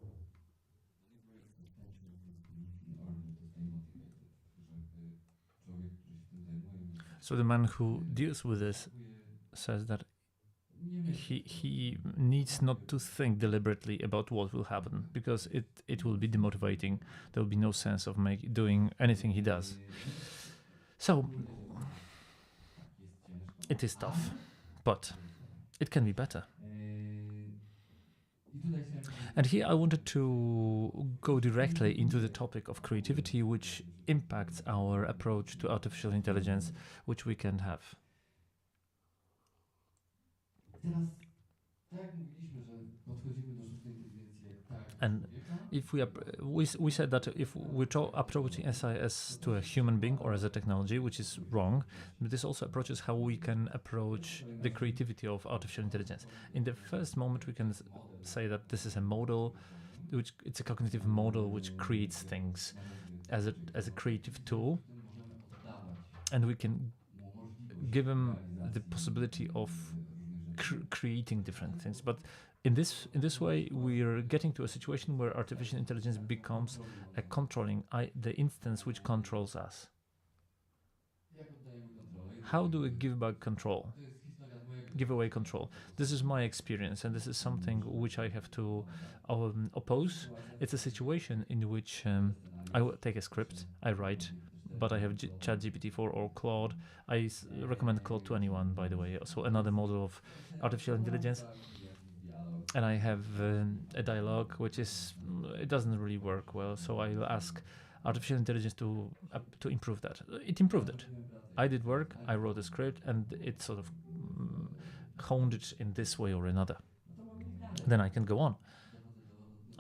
Deliberate suspension of disbelief in order to stay motivated. Człowiek, który się tym zajmuje, So the man who deals with this says that he needs not to think deliberately about what will happen, because it will be demotivating. There will be no sense of doing anything he does. So it is tough, but it can be better. And here I wanted to go directly into the topic of creativity, which impacts our approach to artificial intelligence, which we can have. And if we said that if we're approaching SI as to a human being or as a technology, which is wrong, but this also approaches how we can approach the creativity of artificial intelligence. In the first moment, we can say that this is a model, which it's a cognitive model which creates things as a creative tool, and we can give them the possibility of creating different things. But in this way, we're getting to a situation where artificial intelligence becomes a controlling the instance which controls us. How do we give away control? This is my experience, and this is something which I have to oppose. It's a situation in which I will take a script, I write, but I have ChatGPT-4 or Claude. I recommend Claude to anyone, by the way. So another model of artificial intelligence. And I have a dialogue which it doesn't really work well. So I'll ask artificial intelligence to improve that. It improved it. I did work, I wrote a script, and it sort of honed it in this way or another. Then I can go on.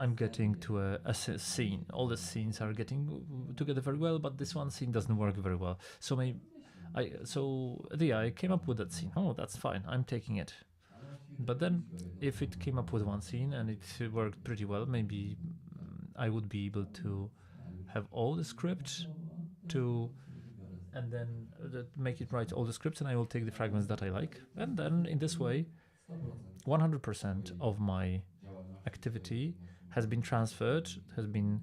I'm getting to a scene. All the scenes are getting together very well, but this one scene doesn't work very well. So I came up with that scene. Oh, that's fine. I'm taking it. But then, if it came up with one scene and it worked pretty well, maybe I would be able to have all the script and then make it write all the scripts, and I will take the fragments that I like. And then, in this way, 100% of my activity has been transferred, has been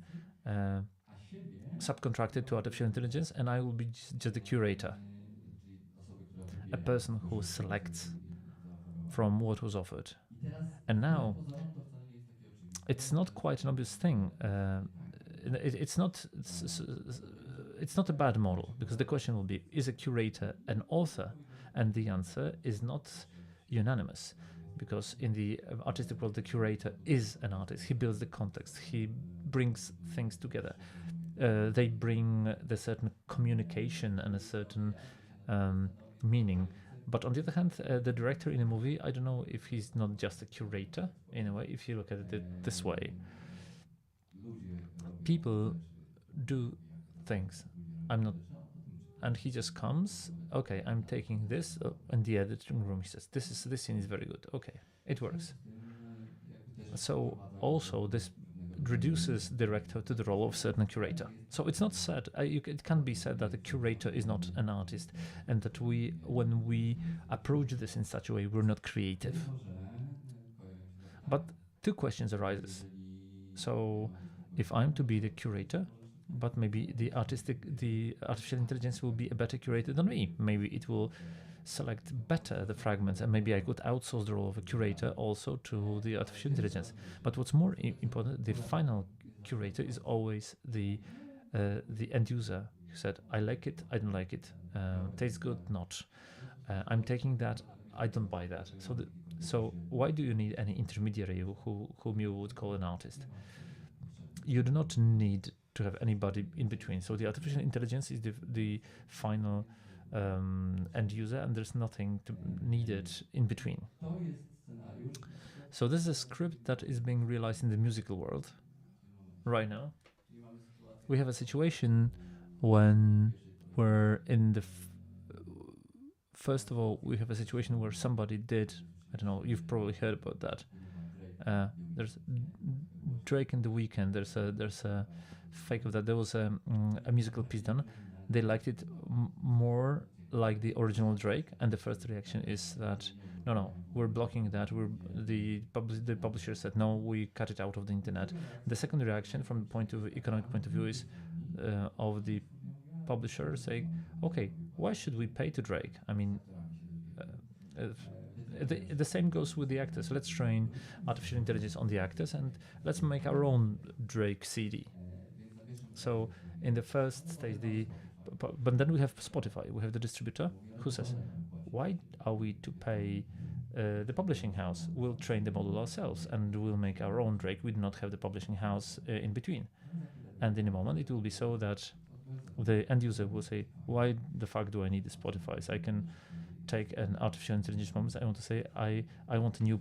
subcontracted to artificial intelligence, and I will be just the curator, a person who selects from what was offered. And now, it's not quite an obvious thing. It's not a bad model, because the question will be, is a curator an author? And the answer is not unanimous, because in the artistic world, the curator is an artist. He builds the context. He brings things together. They bring the certain communication and a certain meaning. But on the other hand, the director in a movie, I don't know if he's not just a curator, in a way, if you look at it this way. People do things. I'm not, and he just comes, okay, I'm taking this, in the editing room he says, this scene is very good, okay, it works. So also this reduces director to the role of certain curator. So it's not said, it can be said that a curator is not an artist, and that when we approach this in such a way, we're not creative. But two questions arises. So if I'm to be the curator, but maybe the artificial intelligence will be a better curator than me. Maybe it will select better the fragments, and maybe I could outsource the role of a curator also to the artificial intelligence. But what's more important, the final curator is always the end user who said, I like it, I don't like it, tastes good, not. I'm taking that, I don't buy that. So why do you need any intermediary whom you would call an artist? You do not need to have anybody in between. So the artificial intelligence is the final end user, and there's nothing needed in between. So this is a script that is being realized in the musical world right now. We have a situation when we're in the first of all, we have a situation where somebody did, I don't know, you've probably heard about that. There's Drake and The Weeknd. There's a fake of that. There was a musical piece done. They liked it more like the original Drake, and the first reaction is that no, we're blocking that. The publisher said no, we cut it out of the internet. The second reaction, from the economic point of view, is of the publisher saying, okay, why should we pay to Drake? I mean, the same goes with the actors. Let's train artificial intelligence on the actors, and let's make our own Drake CD. So in the first stage, but then we have Spotify, we have the distributor who says, why are we to pay the publishing house? We'll train the model ourselves and we'll make our own Drake. We do not have the publishing house in between. And in a moment it will be so that the end user will say, why the fuck do I need the Spotify? So I can take an artificial intelligence moment. I want to say, I want a new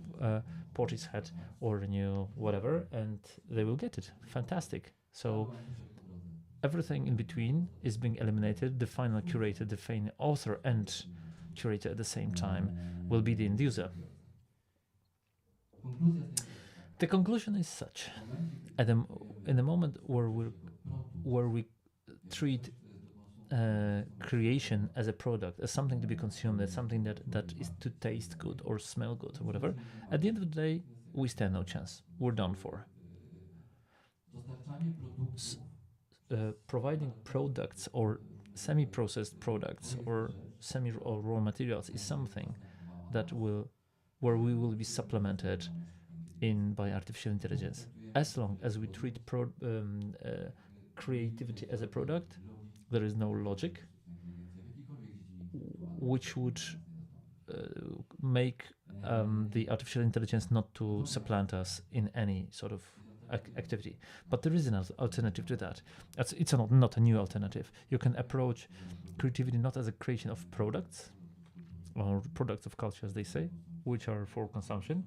Portishead or a new whatever, and they will get it. Fantastic. So everything in between is being eliminated. The final curator, the final author and curator at the same time will be the end user. The conclusion is such: in the moment where we treat creation as a product, as something to be consumed, as something that is to taste good or smell good or whatever, at the end of the day, we stand no chance. We're done for. Providing products or semi-processed products or or raw materials is something that where we will be supplemented by artificial intelligence. As long as we treat creativity as a product, there is no logic which would make the artificial intelligence not to supplant us in any sort of activity. But there is an alternative to that. It's not a new alternative. You can approach creativity not as a creation of products or products of culture, as they say, which are for consumption,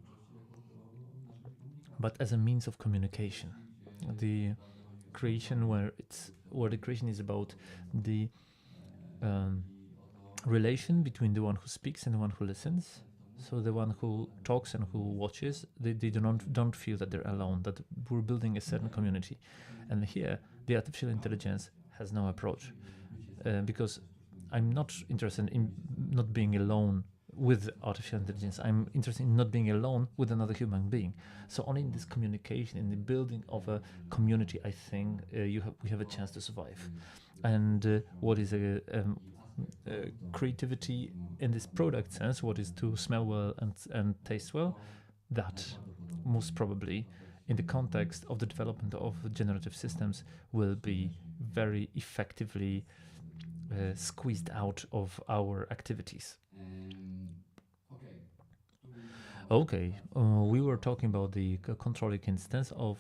but as a means of communication. The creation where the creation is about the relation between the one who speaks and the one who listens. So the one who talks and who watches, they don't feel that they're alone, that we're building a certain community. And here, the artificial intelligence has no approach, because I'm not interested in not being alone with artificial intelligence. I'm interested in not being alone with another human being. So only in this communication, in the building of a community, I think we have a chance to survive. And what is creativity in this product sense, what is to smell well and taste well, that most probably in the context of the development of generative systems will be very effectively squeezed out of our activities. Okay, we were talking about the controlling instance of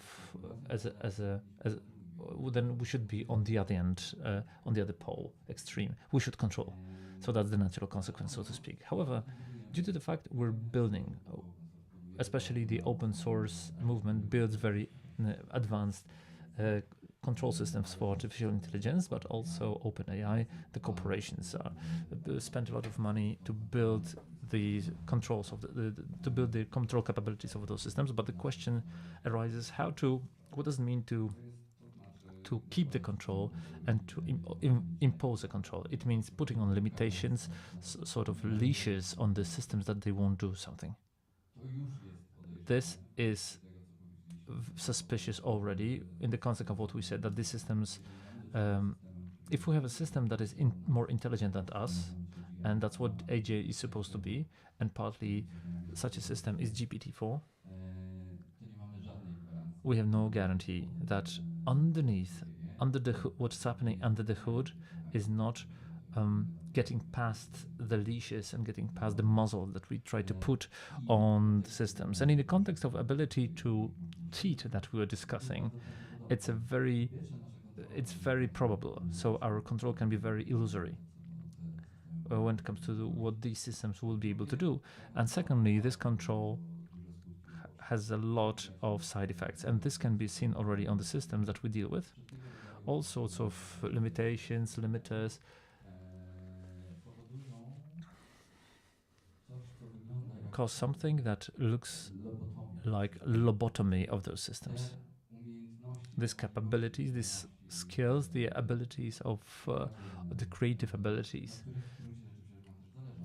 then we should be on the other end, on the other pole, extreme. We should control. So that's the natural consequence, so to speak. However, due to the fact we're building, especially the open source movement builds very advanced control systems for artificial intelligence, but also OpenAI, the corporations spent a lot of money to build the controls of to build the control capabilities of those systems. But the question arises: what does it mean to keep the control and to impose a control? It means putting on limitations, sort of leashes on the systems that they won't do something. This is suspicious already in the context of what we said, that these systems, if we have a system that is more intelligent than us, and that's what AJ is supposed to be, and partly such a system is GPT-4, we have no guarantee that what's happening under the hood is not getting past the leashes and getting past the muzzle that we try to put on the systems. And in the context of ability to cheat that we were discussing, it's very probable. So our control can be very illusory when it comes to what these systems will be able to do. And secondly, this control has a lot of side effects, and this can be seen already on the systems that we deal with. All sorts of limitations, limiters, cause something that looks like lobotomy of those systems. These capabilities, these skills, the abilities of the creative abilities,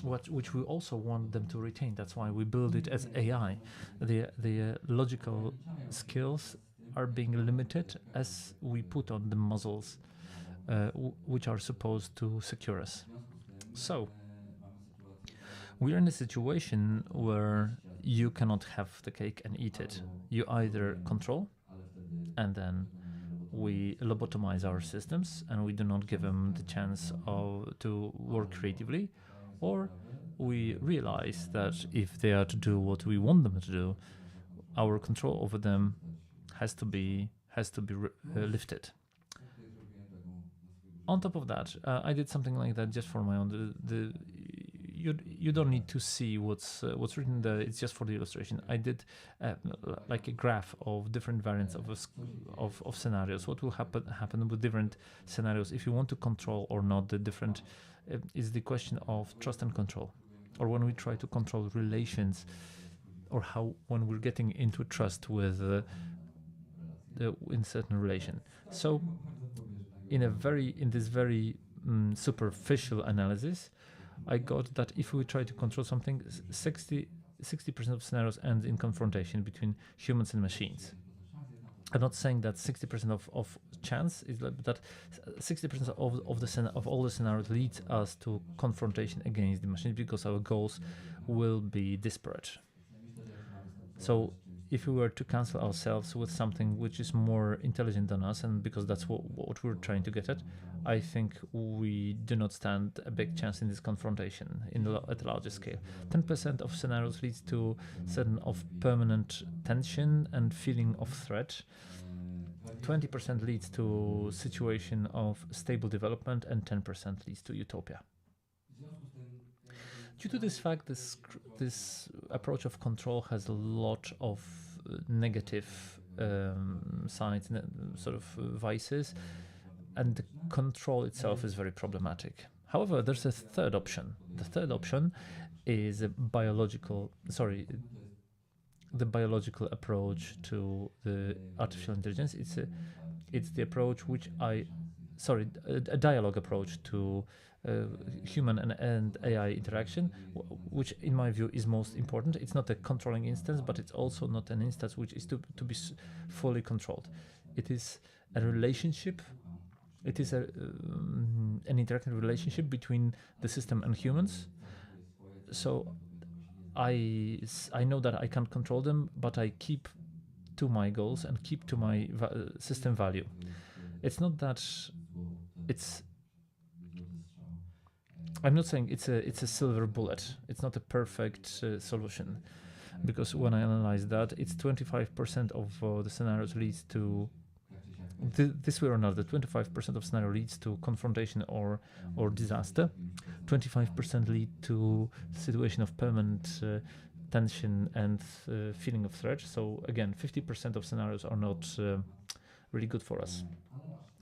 which we also want them to retain. That's why we build it as AI. The logical skills are being limited as we put on the muzzles, which are supposed to secure us. So we're in a situation where you cannot have the cake and eat it. You either control, and then we lobotomize our systems and we do not give them the chance to work creatively, or we realize that if they are to do what we want them to do, our control over them has to be lifted. On top of that, I did something like that just for my own. You don't need to see what's written there. It's just for the illustration. I did like a graph of different variants of scenarios. What will happen with different scenarios if you want to control or not? The different is the question of trust and control, or when we try to control relations, or when we're getting into trust with in certain relation. So in this very superficial analysis, I got that if we try to control something, 60% of scenarios end in confrontation between humans and machines. I'm not saying that 60% of chance is that 60% of all the scenarios leads us to confrontation against the machines, because our goals will be disparate. So if we were to cancel ourselves with something which is more intelligent than us, and because that's what we're trying to get at, I think we do not stand a big chance in this confrontation at a larger scale. 10% of scenarios leads to certain of permanent tension and feeling of threat. 20% leads to situation of stable development, and 10% leads to utopia. Due to this fact, this approach of control has a lot of negative sides, sort of vices, and the control itself is very problematic. However, there's a third option. The third option is the biological approach to the artificial intelligence. It's the approach a dialogue approach to human and AI interaction, which in my view is most important. It's not a controlling instance, but it's also not an instance which is to be fully controlled. It is a relationship. It is an interactive relationship between the system and humans. So I know that I can't control them, but I keep to my goals and keep to my system value. It's not that I'm not saying it's a silver bullet. It's not a perfect solution, because when I analyze that, it's 25% of the scenarios leads to this way or another. 25% of scenario leads to confrontation or disaster. 25% lead to situation of permanent tension and feeling of threat. So again, 50% of scenarios are not really good for us.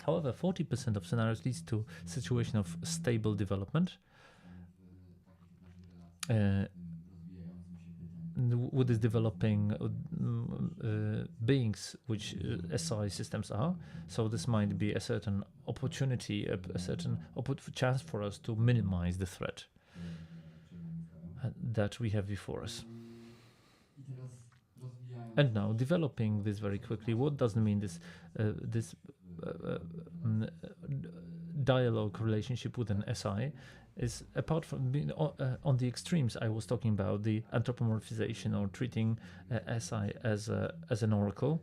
However, 40% of scenarios leads to situation of stable development. with these developing beings, which SI systems are. So this might be a certain opportunity, a certain chance for us to minimize the threat that we have before us. I teraz rozwijając And now, developing this very quickly, what does it mean this dialogue relationship with an SI is, apart from being on the extremes I was talking about, the anthropomorphization or treating SI as an oracle.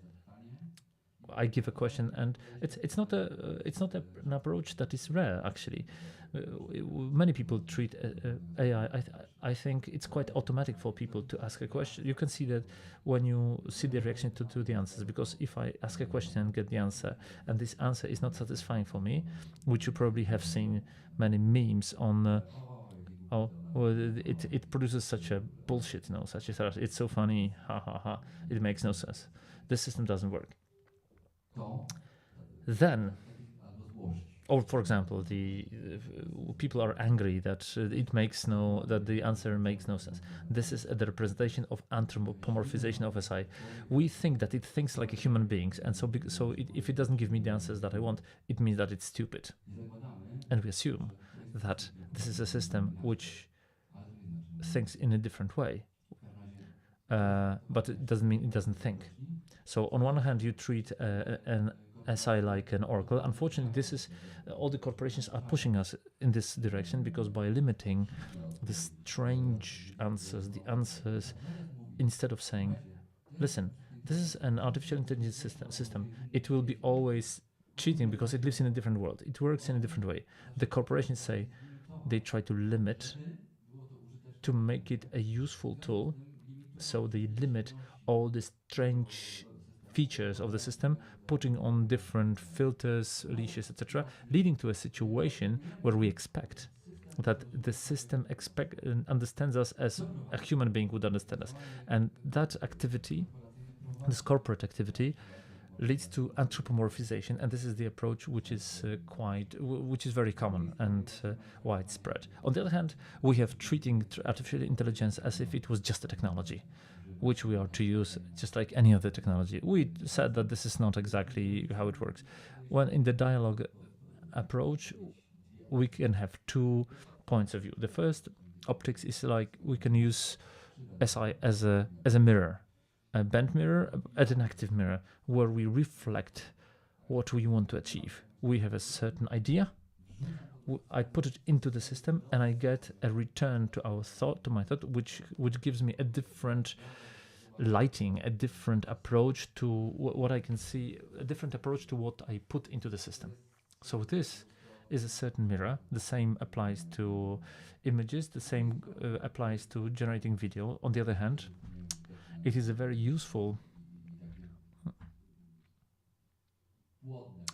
I give a question, and it's not an approach that is rare actually. Many people treat AI. I think it's quite automatic for people to ask a question. You can see that when you see the reaction to the answers, because if I ask a question and get the answer, and this answer is not satisfying for me, which you probably have seen many memes on. Oh, well, it produces such a bullshit, such a threat. It's so funny, ha ha ha. It makes no sense. This system doesn't work. Then, albo złość. or for example, the people are angry that that the answer makes no sense. This is the representation of anthropomorphization of SI. We think that it thinks like a human being, and if it doesn't give me the answers that I want, it means that it's stupid, I zakładamy, and we assume that this is a system which ale to nie znaczy, thinks in a different way, w każdym razie but it doesn't mean it doesn't think. So on one hand, you treat an SI like an oracle. Unfortunately, this is all the corporations are pushing us in this direction, because by limiting the strange answers, instead of saying, listen, this is an artificial intelligence system, it will be always cheating because it lives in a different world. It works in a different way. The corporations say they try to limit, to make it a useful tool. So they limit all the strange features of the system, putting on different filters, leashes, etc., leading to a situation where we expect that the system understands us as a human being would understand us. And that activity, this corporate activity, leads to anthropomorphization, and this is the approach which is very common and widespread. On the other hand, we have treating artificial intelligence as if it was just a technology, which we are to use just like any other technology. We said that this is not exactly how it works. When in the dialogue approach, we can have 2 points of view. The first optics is like we can use SI as a mirror, a bent mirror, an active mirror, where we reflect what we want to achieve. We have a certain idea, I put it into the system, and I get a return to my thought, which gives me a different lighting, a different approach to what I can see, a different approach to what I put into the system. So this is a certain mirror. The same applies to images. The same applies to generating video. On the other hand, it is a very useful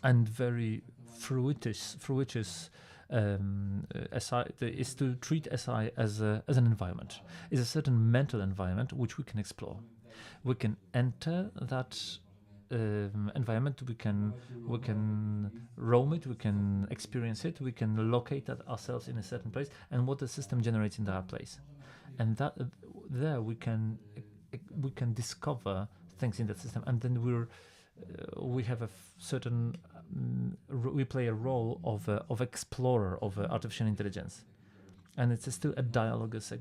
and very fruitious SI is to treat SI as an environment. It's a certain mental environment which we can explore. We can enter that environment. We can roam it. We can experience it. We can locate ourselves in a certain place, and what the system generates in that place, and that there we can discover things in that system, and then we have a certain we play a role of explorer of artificial intelligence, and it's still a dialoguous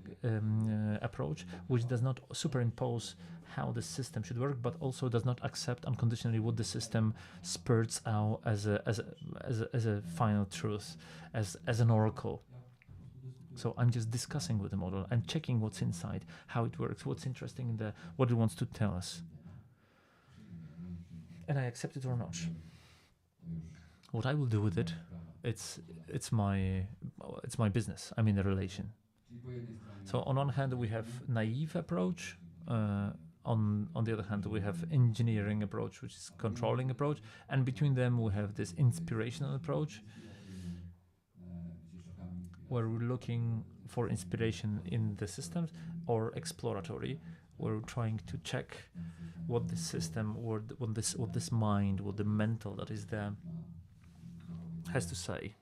approach which does not superimpose how the system should work, but also does not accept unconditionally what the system spurts out as a final truth, as an oracle. So I'm just discussing with the model. I'm checking what's inside, how it works, what's interesting in what it wants to tell us, and I accept it or not. What I will do with it, it's my business. I'm in a relation. So on one hand we have naive approach. On the other hand, we have engineering approach, which is controlling approach, and between them we have this inspirational approach, where we're looking for inspiration in the systems, or exploratory, where we're trying to check what the system or what this mind, what the mental that is there has to say.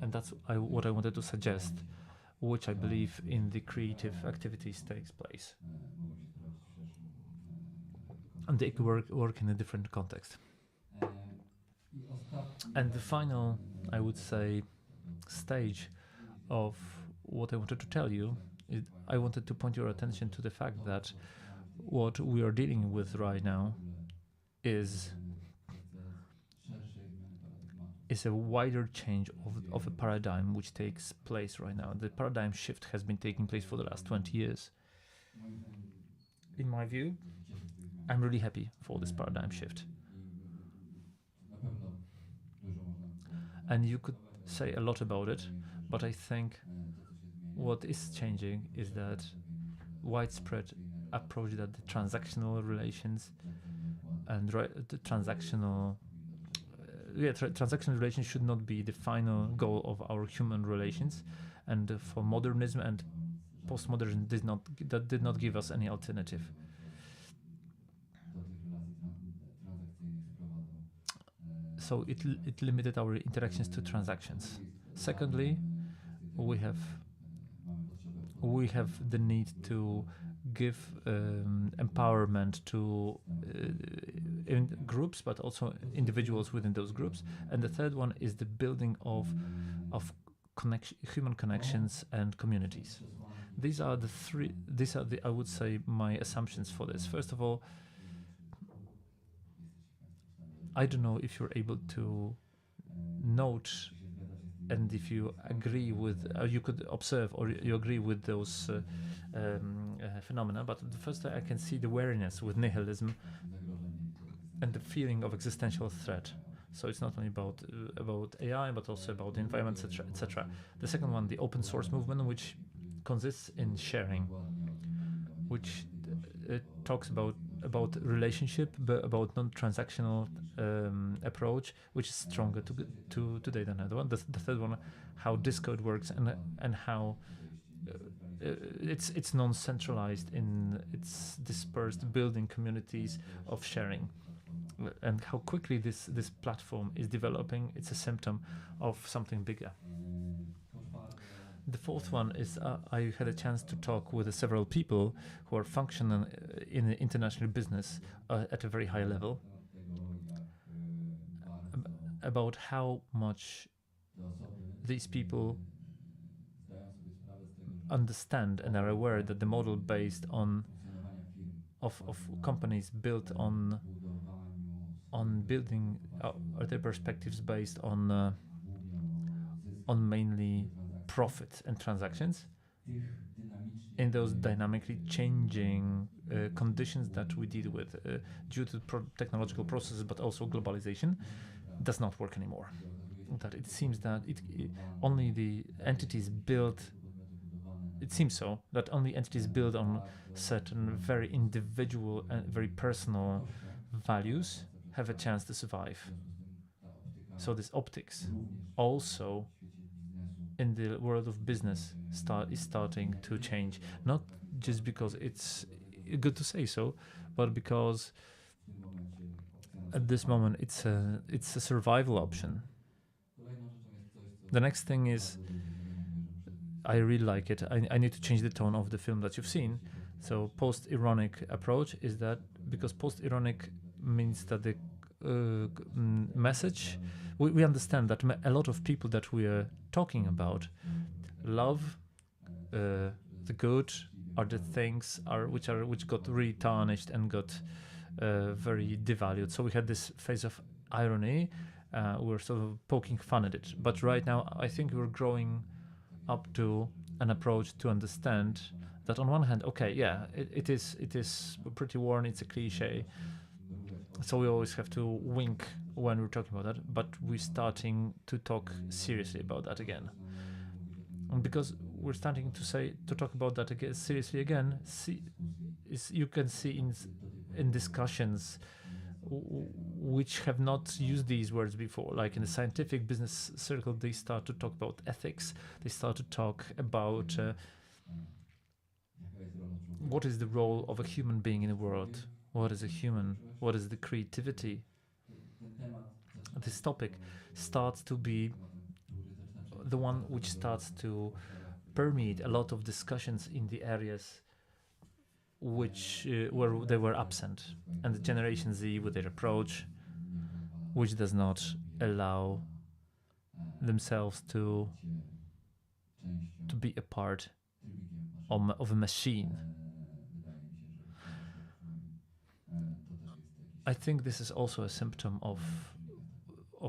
And that's what I wanted to suggest which I believe in the creative activities takes place. mogą się sprawdzić w szerszym And they kontekście. work in a different context. I ostatni And the final, I would etap say, tego stage release of what I wanted to tell you is I wanted to point your attention to the fact that what we are dealing with right now is kwestia szerszej zmiany paradygmatu. is a wider change of a paradigm which takes place right now. The paradigm shift has been taking place for the last 20 years. Moim zdaniem In my view, cieszę się z tych zmian. I'm really happy for this paradigm shift. I na pewno dużo można było And you could say a lot about it, but I think to, co się zmienia, what is changing is that widespread approach that the transactional relations and the transactional transactional relations should not be the final goal of our human relations, and for modernism and postmodernism did not give us any alternative. do tych relacji transakcyjnych sprowadzał. So it limited our interactions to transactions. Secondly, we have the need to give empowerment to in groups, but also individuals within those groups. And the third one is the building of human connections and communities. These are the I would say my assumptions for this. First of all, I don't know if you're able to note and if you agree with, you could observe or you agree with those phenomena, but the first I can see the wariness with nihilism and the feeling of existential threat. So it's not only about AI, but also about the environment, etc., etc. The second one, the open source movement, which consists in sharing, which talks about relationship, but about non-transactional approach, which is stronger to today than another one. The third one, how Discord works and how it's non-centralized it's dispersed, building communities of sharing, and how quickly this platform is developing. It's a symptom of something bigger. The fourth one is I had a chance to talk with several people who are functioning in international business at a very high level about how much these people understand and are aware that the model based on of companies built on building their perspectives based on mainly profit and transactions in those dynamically changing conditions that we deal with due to technological processes, but also globalization, does not work anymore. That it seems that only the entities built. It seems so that only entities built on certain very individual and very personal values have a chance to survive. So this optics also in the world of business is starting to change, not just because it's good to say so, but because at this moment it's a survival option. The next thing is, I really like it. I need to change the tone of the film that you've seen. So post-ironic approach is that because post-ironic means that the message, we understand that a lot of people that we are talking about love the good are the things which got really tarnished and got very devalued. So we had this phase of irony. We're sort of poking fun at it, but right now I think we're growing up to an approach to understand that on one hand, okay, yeah, it is pretty worn, it's a cliche, so we always have to wink when we're talking about that, but we're starting to talk seriously about that again. And because we're starting to talk about that again seriously again, you can see in discussions which have not used these words before, like in the scientific business circle, they start to talk about ethics, they start to talk about what is the role of a human being in the world, what is a human, what is the creativity. This topic starts to be the one which starts to permeate a lot of discussions in the areas which where they were absent, and the Generation Z with their approach, which does not allow themselves to be a part of a machine. I think this is also a symptom of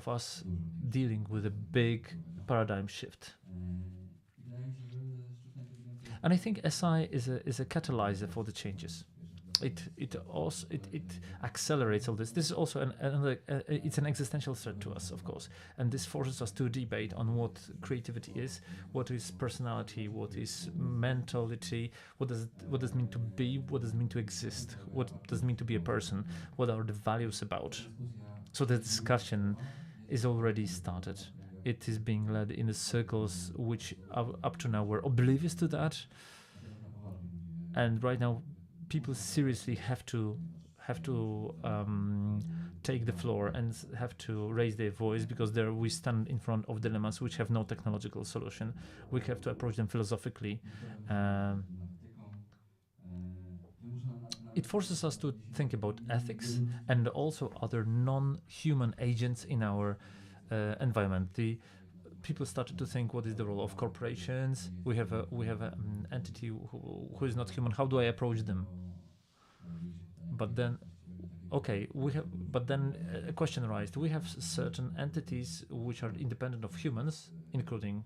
us dealing with a big paradigm shift. And I think SI is a catalyzer for the changes. It accelerates all this. This is also it's an existential threat to us, of course, and this forces us to debate on what creativity is, what is personality, what is mentality, what does it mean to be, what does it mean to exist, what does it mean to be a person, what are the values about. So the discussion is already started. It is being led in the circles which up to now were oblivious to that, and right now people seriously have to take the floor and have to raise their voice, because there we stand in front of dilemmas which have no technological solution. We have to approach them philosophically. It forces us to think about ethics and also other non-human agents in our environment. The people started to think, what is the role of corporations? We have an entity who is not human. How do I approach them? But then, okay, a question arises. We have certain entities which are independent of humans, including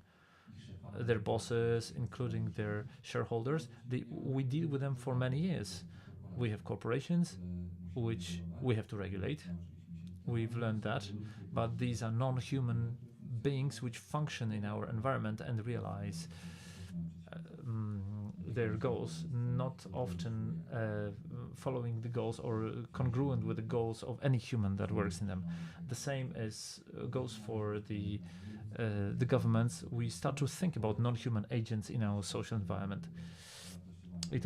their bosses, including their shareholders. We deal with them for many years. We have corporations which we have to regulate. We've learned that, but these are non-human beings which function in our environment and realize their goals, not often following the goals or congruent with the goals of any human that works in them. The same goes for the governments. We start to think about non-human agents in our social environment. It is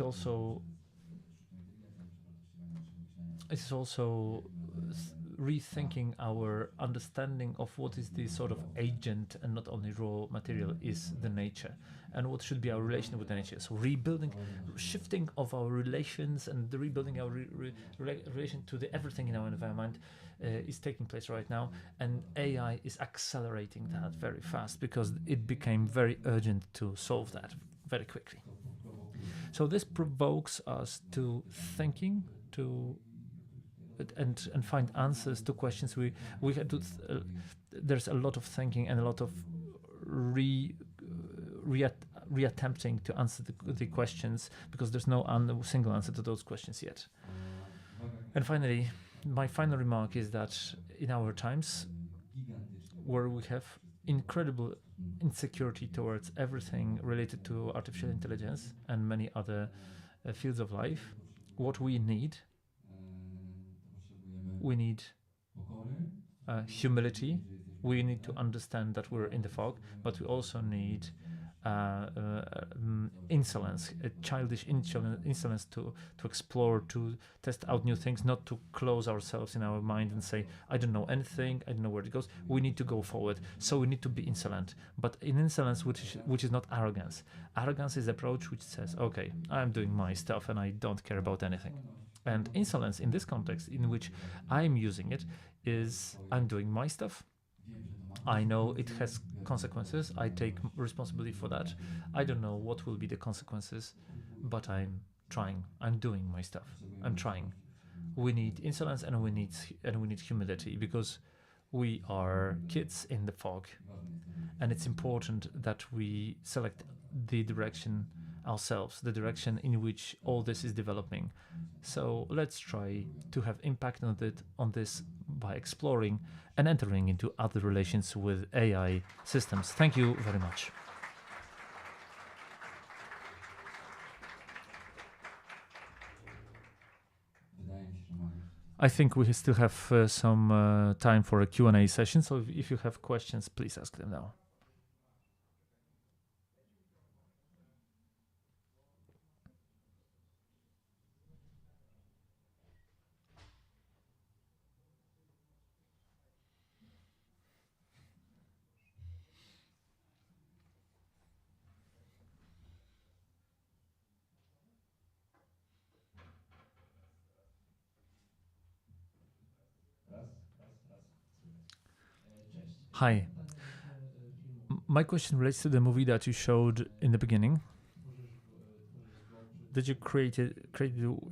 also rethinking our understanding of what is the sort of agent and not only raw material is the nature, and what should be our relation with the nature. So shifting of our relations and the rebuilding our relation to everything in our environment is taking place right now, and AI is accelerating that very fast because it became very urgent to solve that very quickly. So this provokes us to thinking, and find answers to questions we had to. There's a lot of thinking and a lot of reattempting to answer the questions, because there's no single answer to those questions yet. And finally, my final remark is that in our times, where we have incredible insecurity towards everything related to artificial intelligence and many other fields of life, what we need humility. We need to understand that we're in the fog, but we also need insolence, a childish insolence to explore, to test out new things, not to close ourselves in our mind and say, I don't know anything, I don't know where it goes. We need to go forward. So we need to be insolent, but in insolence which is not arrogance. Arrogance is the approach which says, okay, I'm doing my stuff and I don't care about anything. And insolence in this context in which I'm using it is, I'm doing my stuff. I know it has consequences. I take responsibility for that. I don't know what will be the consequences, but I'm trying. I'm doing my stuff. I'm trying. We need insolence and we need humility, because we are kids in the fog, and it's important that we select the direction ourselves, the direction in which all this is developing. So let's try to have impact on this by exploring and entering into other relations with AI systems. Thank you very much. I think we still have some time for a Q&A session, so if you have questions, please ask them now. Hi. My question relates to the movie that you showed in the beginning. Did you create it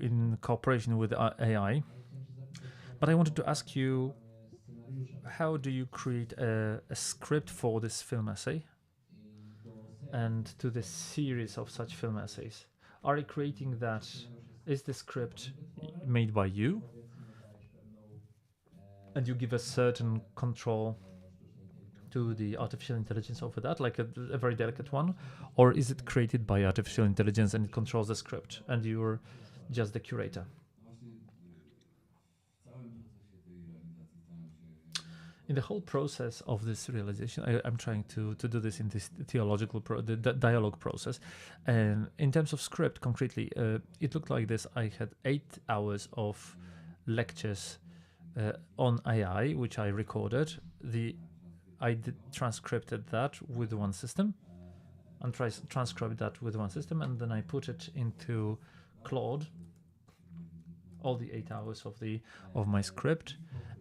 in cooperation with AI? But I wanted to ask you, how do you create a script for this film essay and to this series of such film essays? Are you creating that? Is the script made by you? And you give a certain control to the artificial intelligence over that, like a very delicate one? Or is it created by artificial intelligence and it controls the script and you're just the curator? In the whole process of this realization, I'm trying to do this in this theological the dialogue process. And in terms of script, concretely, it looked like this. I had 8 hours of lectures on AI, which I recorded. I transcribed that with one system, and transcribed that with one system, and then I put it into Claude, all the 8 hours of my script,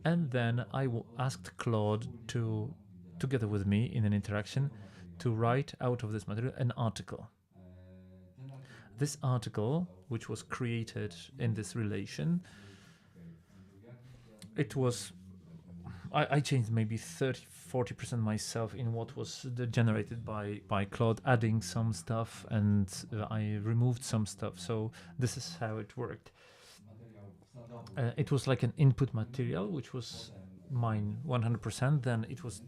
and then I asked Claude to, together with me in an interaction, to write out of this material an article. This article, which was created in this relation, it was, I changed maybe 30-40% myself in what was generated by Claude, adding some stuff, and I removed some stuff. So this is how it worked. It was like an input material, which was mine 100%. Then it was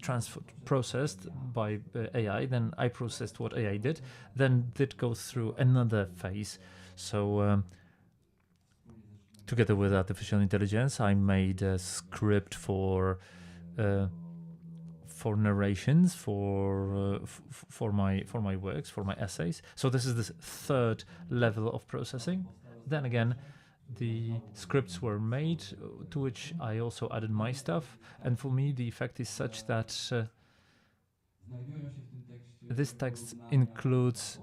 processed by AI. Then I processed what AI did. Then did go through another phase. So together with artificial intelligence, I made a script for narrations, for my works, for my essays. So this is the third level of processing. Then again, the scripts were made, to which I also added my stuff, and for me the effect is such that this text includes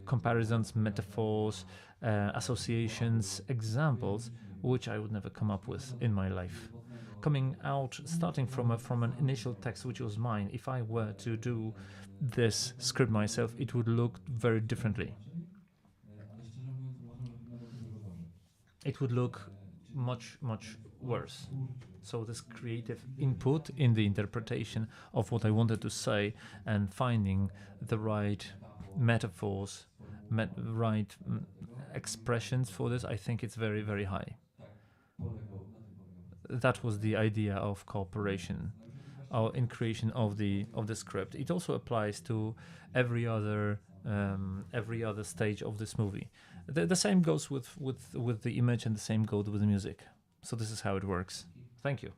comparisons, metaphors, associations, examples, which I would never come up with in my life. Coming out, starting from an initial text which was mine, if I were to do this script myself, it would look very differently. It would look much worse. So this creative input in the interpretation of what I wanted to say and finding the right metaphors, right expressions for this, I think it's very high. That was the idea of cooperation in creation of the script. It also applies to every other stage of this movie. The same goes with the image, and the same goes with the music. So this is how it works. Thank you.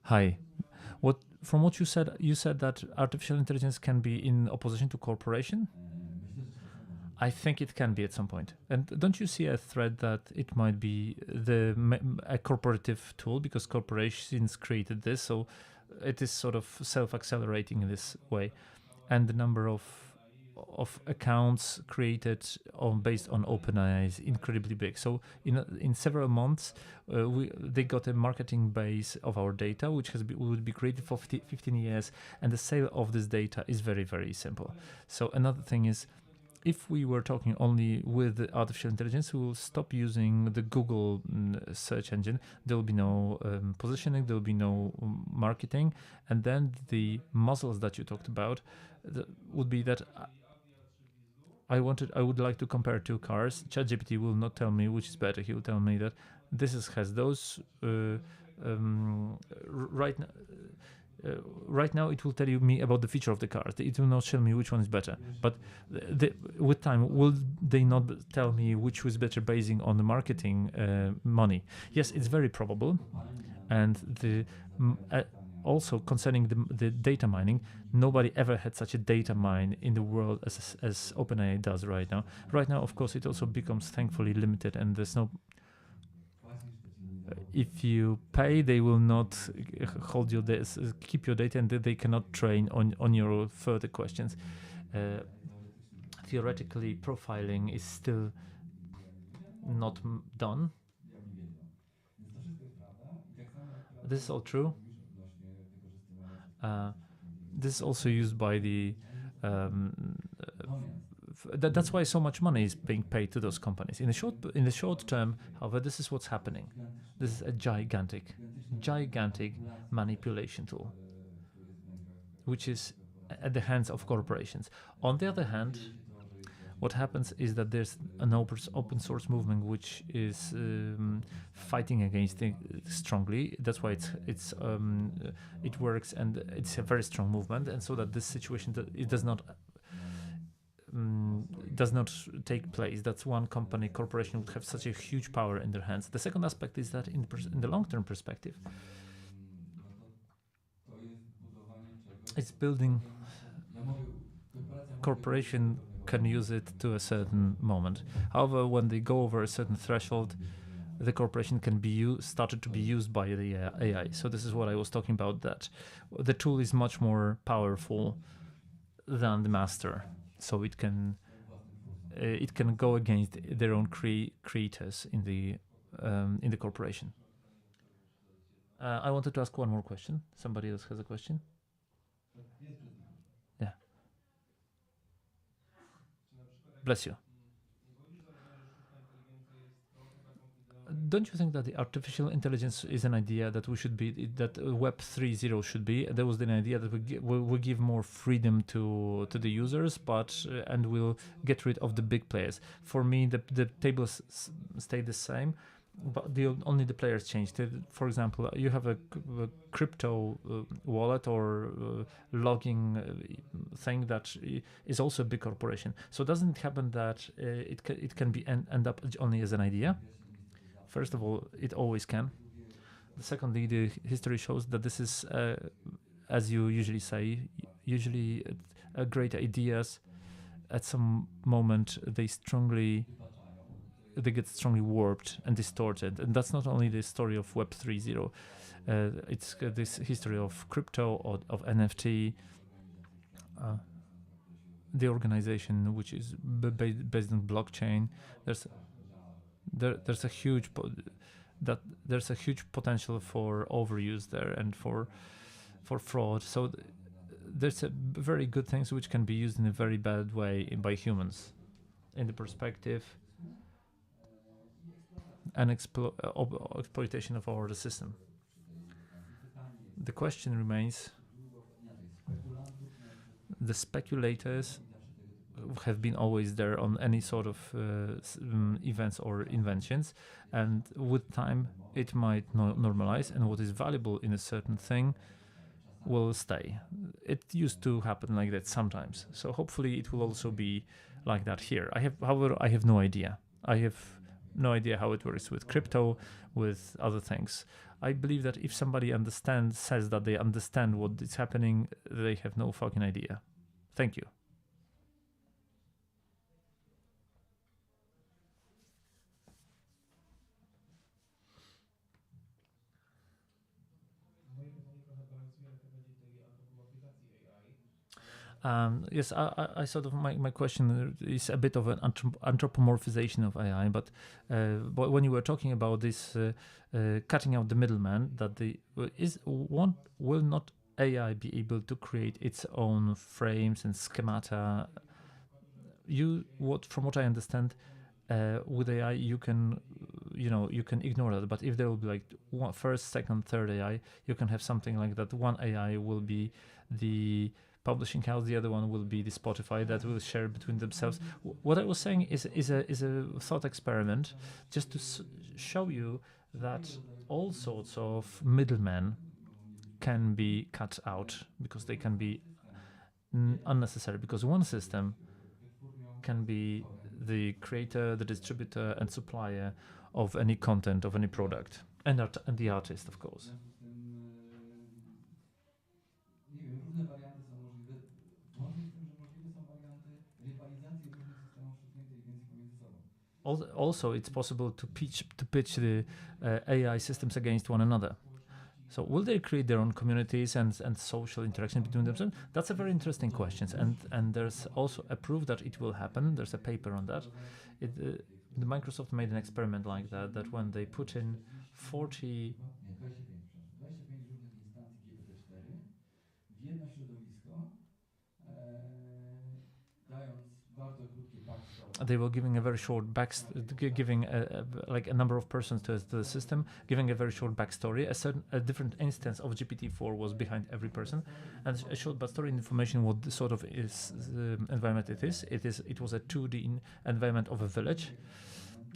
Hi. From what you said that artificial intelligence can be in opposition to corporation? I think it can be at some point. And don't you see a threat that it might be a corporative tool, because corporations created this, so it is sort of self-accelerating in this way, and the number of accounts created based on OpenAI is incredibly big. So in several months, they got a marketing base of our data, which would be created for 15 years, and the sale of this data is very simple. So another thing is, if we were talking only with artificial intelligence, we will stop using the Google search engine. There will be no positioning, there will be no marketing, and then the muzzles that you talked about would be that I would like to compare 2 cars. ChatGPT will not tell me which is better. He will tell me that this has those right now. Right now, it will tell me about the feature of the car. It will not tell me which one is better. But with time, will they not tell me which was better basing on the marketing money? Yes, it's very probable. And also concerning the data mining, nobody ever had such a data mine in the world as OpenAI does right now. Right now, of course, it also becomes thankfully limited, and there's no. If you pay, they will not hold your keep your data, and they cannot train on your further questions. Theoretically, profiling is still not done. This is all true. Mówisz odnośnie wykorzystywania przez Uh, sztucznej inteligencji. this is also used by the Natomiast that's why so much money is being paid to those companies. In the short term, however, this is what's happening. This is a gigantic manipulation tool, which is at the hands of corporations. On the other hand, what happens is that there's an open source movement which is fighting against it strongly. That's why it works, and it's a very strong movement. And so that this situation it does not take place. That's one corporation would have such a huge power in their hands. The second aspect is that in the long-term perspective, it's building. Corporation can use it to a certain moment. However, when they go over a certain threshold, the corporation can be started to be used by the AI. So this is what I was talking about, that the tool is much more powerful than the master. So it can go against their own creators in the corporation. I wanted to ask one more question. Somebody else has a question? Yeah. Bless you. Don't you think that the artificial intelligence is an idea that Web 3.0 should be? There was an idea that we give more freedom to the users, and we'll get rid of the big players. For me, the tables stay the same, but only the players change. For example, you have a crypto wallet or logging thing that is also a big corporation. So doesn't it happen that it can be end up only as an idea? First of all, it always can. Secondly, the history shows that this is, as you usually say, great ideas. At some moment, they get strongly warped and distorted, and that's not only the story of Web 3.0. It's this history of crypto or of NFT. The organization, which is based on blockchain, there's a huge potential for overuse there and for fraud. So there's a very good things which can be used in a very bad way by humans, in the perspective and exploitation of our system. The question remains: the speculators have been always there on any sort of events or inventions, and with time it might normalize, and what is valuable in a certain thing will stay. It used to happen like that sometimes, so hopefully it will also be like that here. However, I have no idea. I have no idea how it works with crypto, with other things. I believe that if somebody says that they understand what is happening, they have no fucking idea. Thank you. Yes, I sort of my question is a bit of an anthropomorphization of AI, but when you were talking about this cutting out the middleman, that will not AI be able to create its own frames and schemata? From what I understand, with AI you can ignore that, but if there will be like first, second, third AI, you can have something like that. One AI will be the publishing house, the other one will be the Spotify, that will share between themselves. What I was saying is a thought experiment, just to show you that all sorts of middlemen can be cut out, because they can be unnecessary, because one system can be the creator, the distributor and supplier of any content, of any product, and the artist, of course. Also, it's possible to pitch the AI systems against one another. So will they create their own communities and social interaction between themselves? That's a very interesting question, and there's also a proof that it will happen. There's a paper on that. The Microsoft made an experiment like that when they put in 40 they were giving a very short giving like a number of persons to the system, giving a very short backstory. A different instance of GPT-4 was behind every person, and a short backstory information what the sort of environment it is. It was a 2D environment of a village,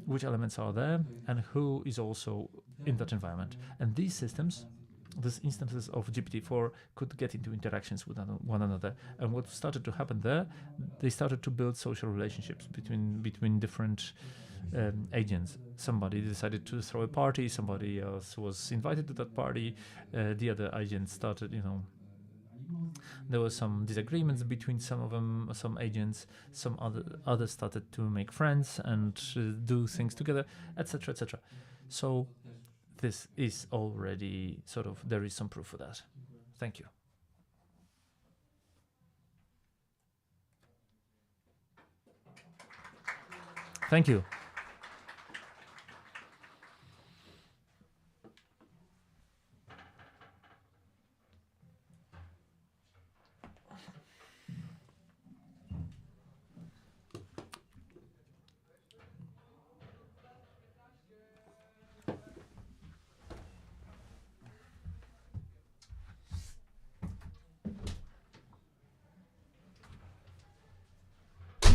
which elements are there, and who is also in that environment. And these systems, these instances of GPT-4 could get into interactions with one another. And what started to happen there, they started to build social relationships between different agents. Somebody decided to throw a party, somebody else was invited to that party, the other agent started, there were some disagreements between some of them, some agents, some others started to make friends and do things together, etc., etc. So this is already sort of, there is some proof for that. Thank you. Thank you.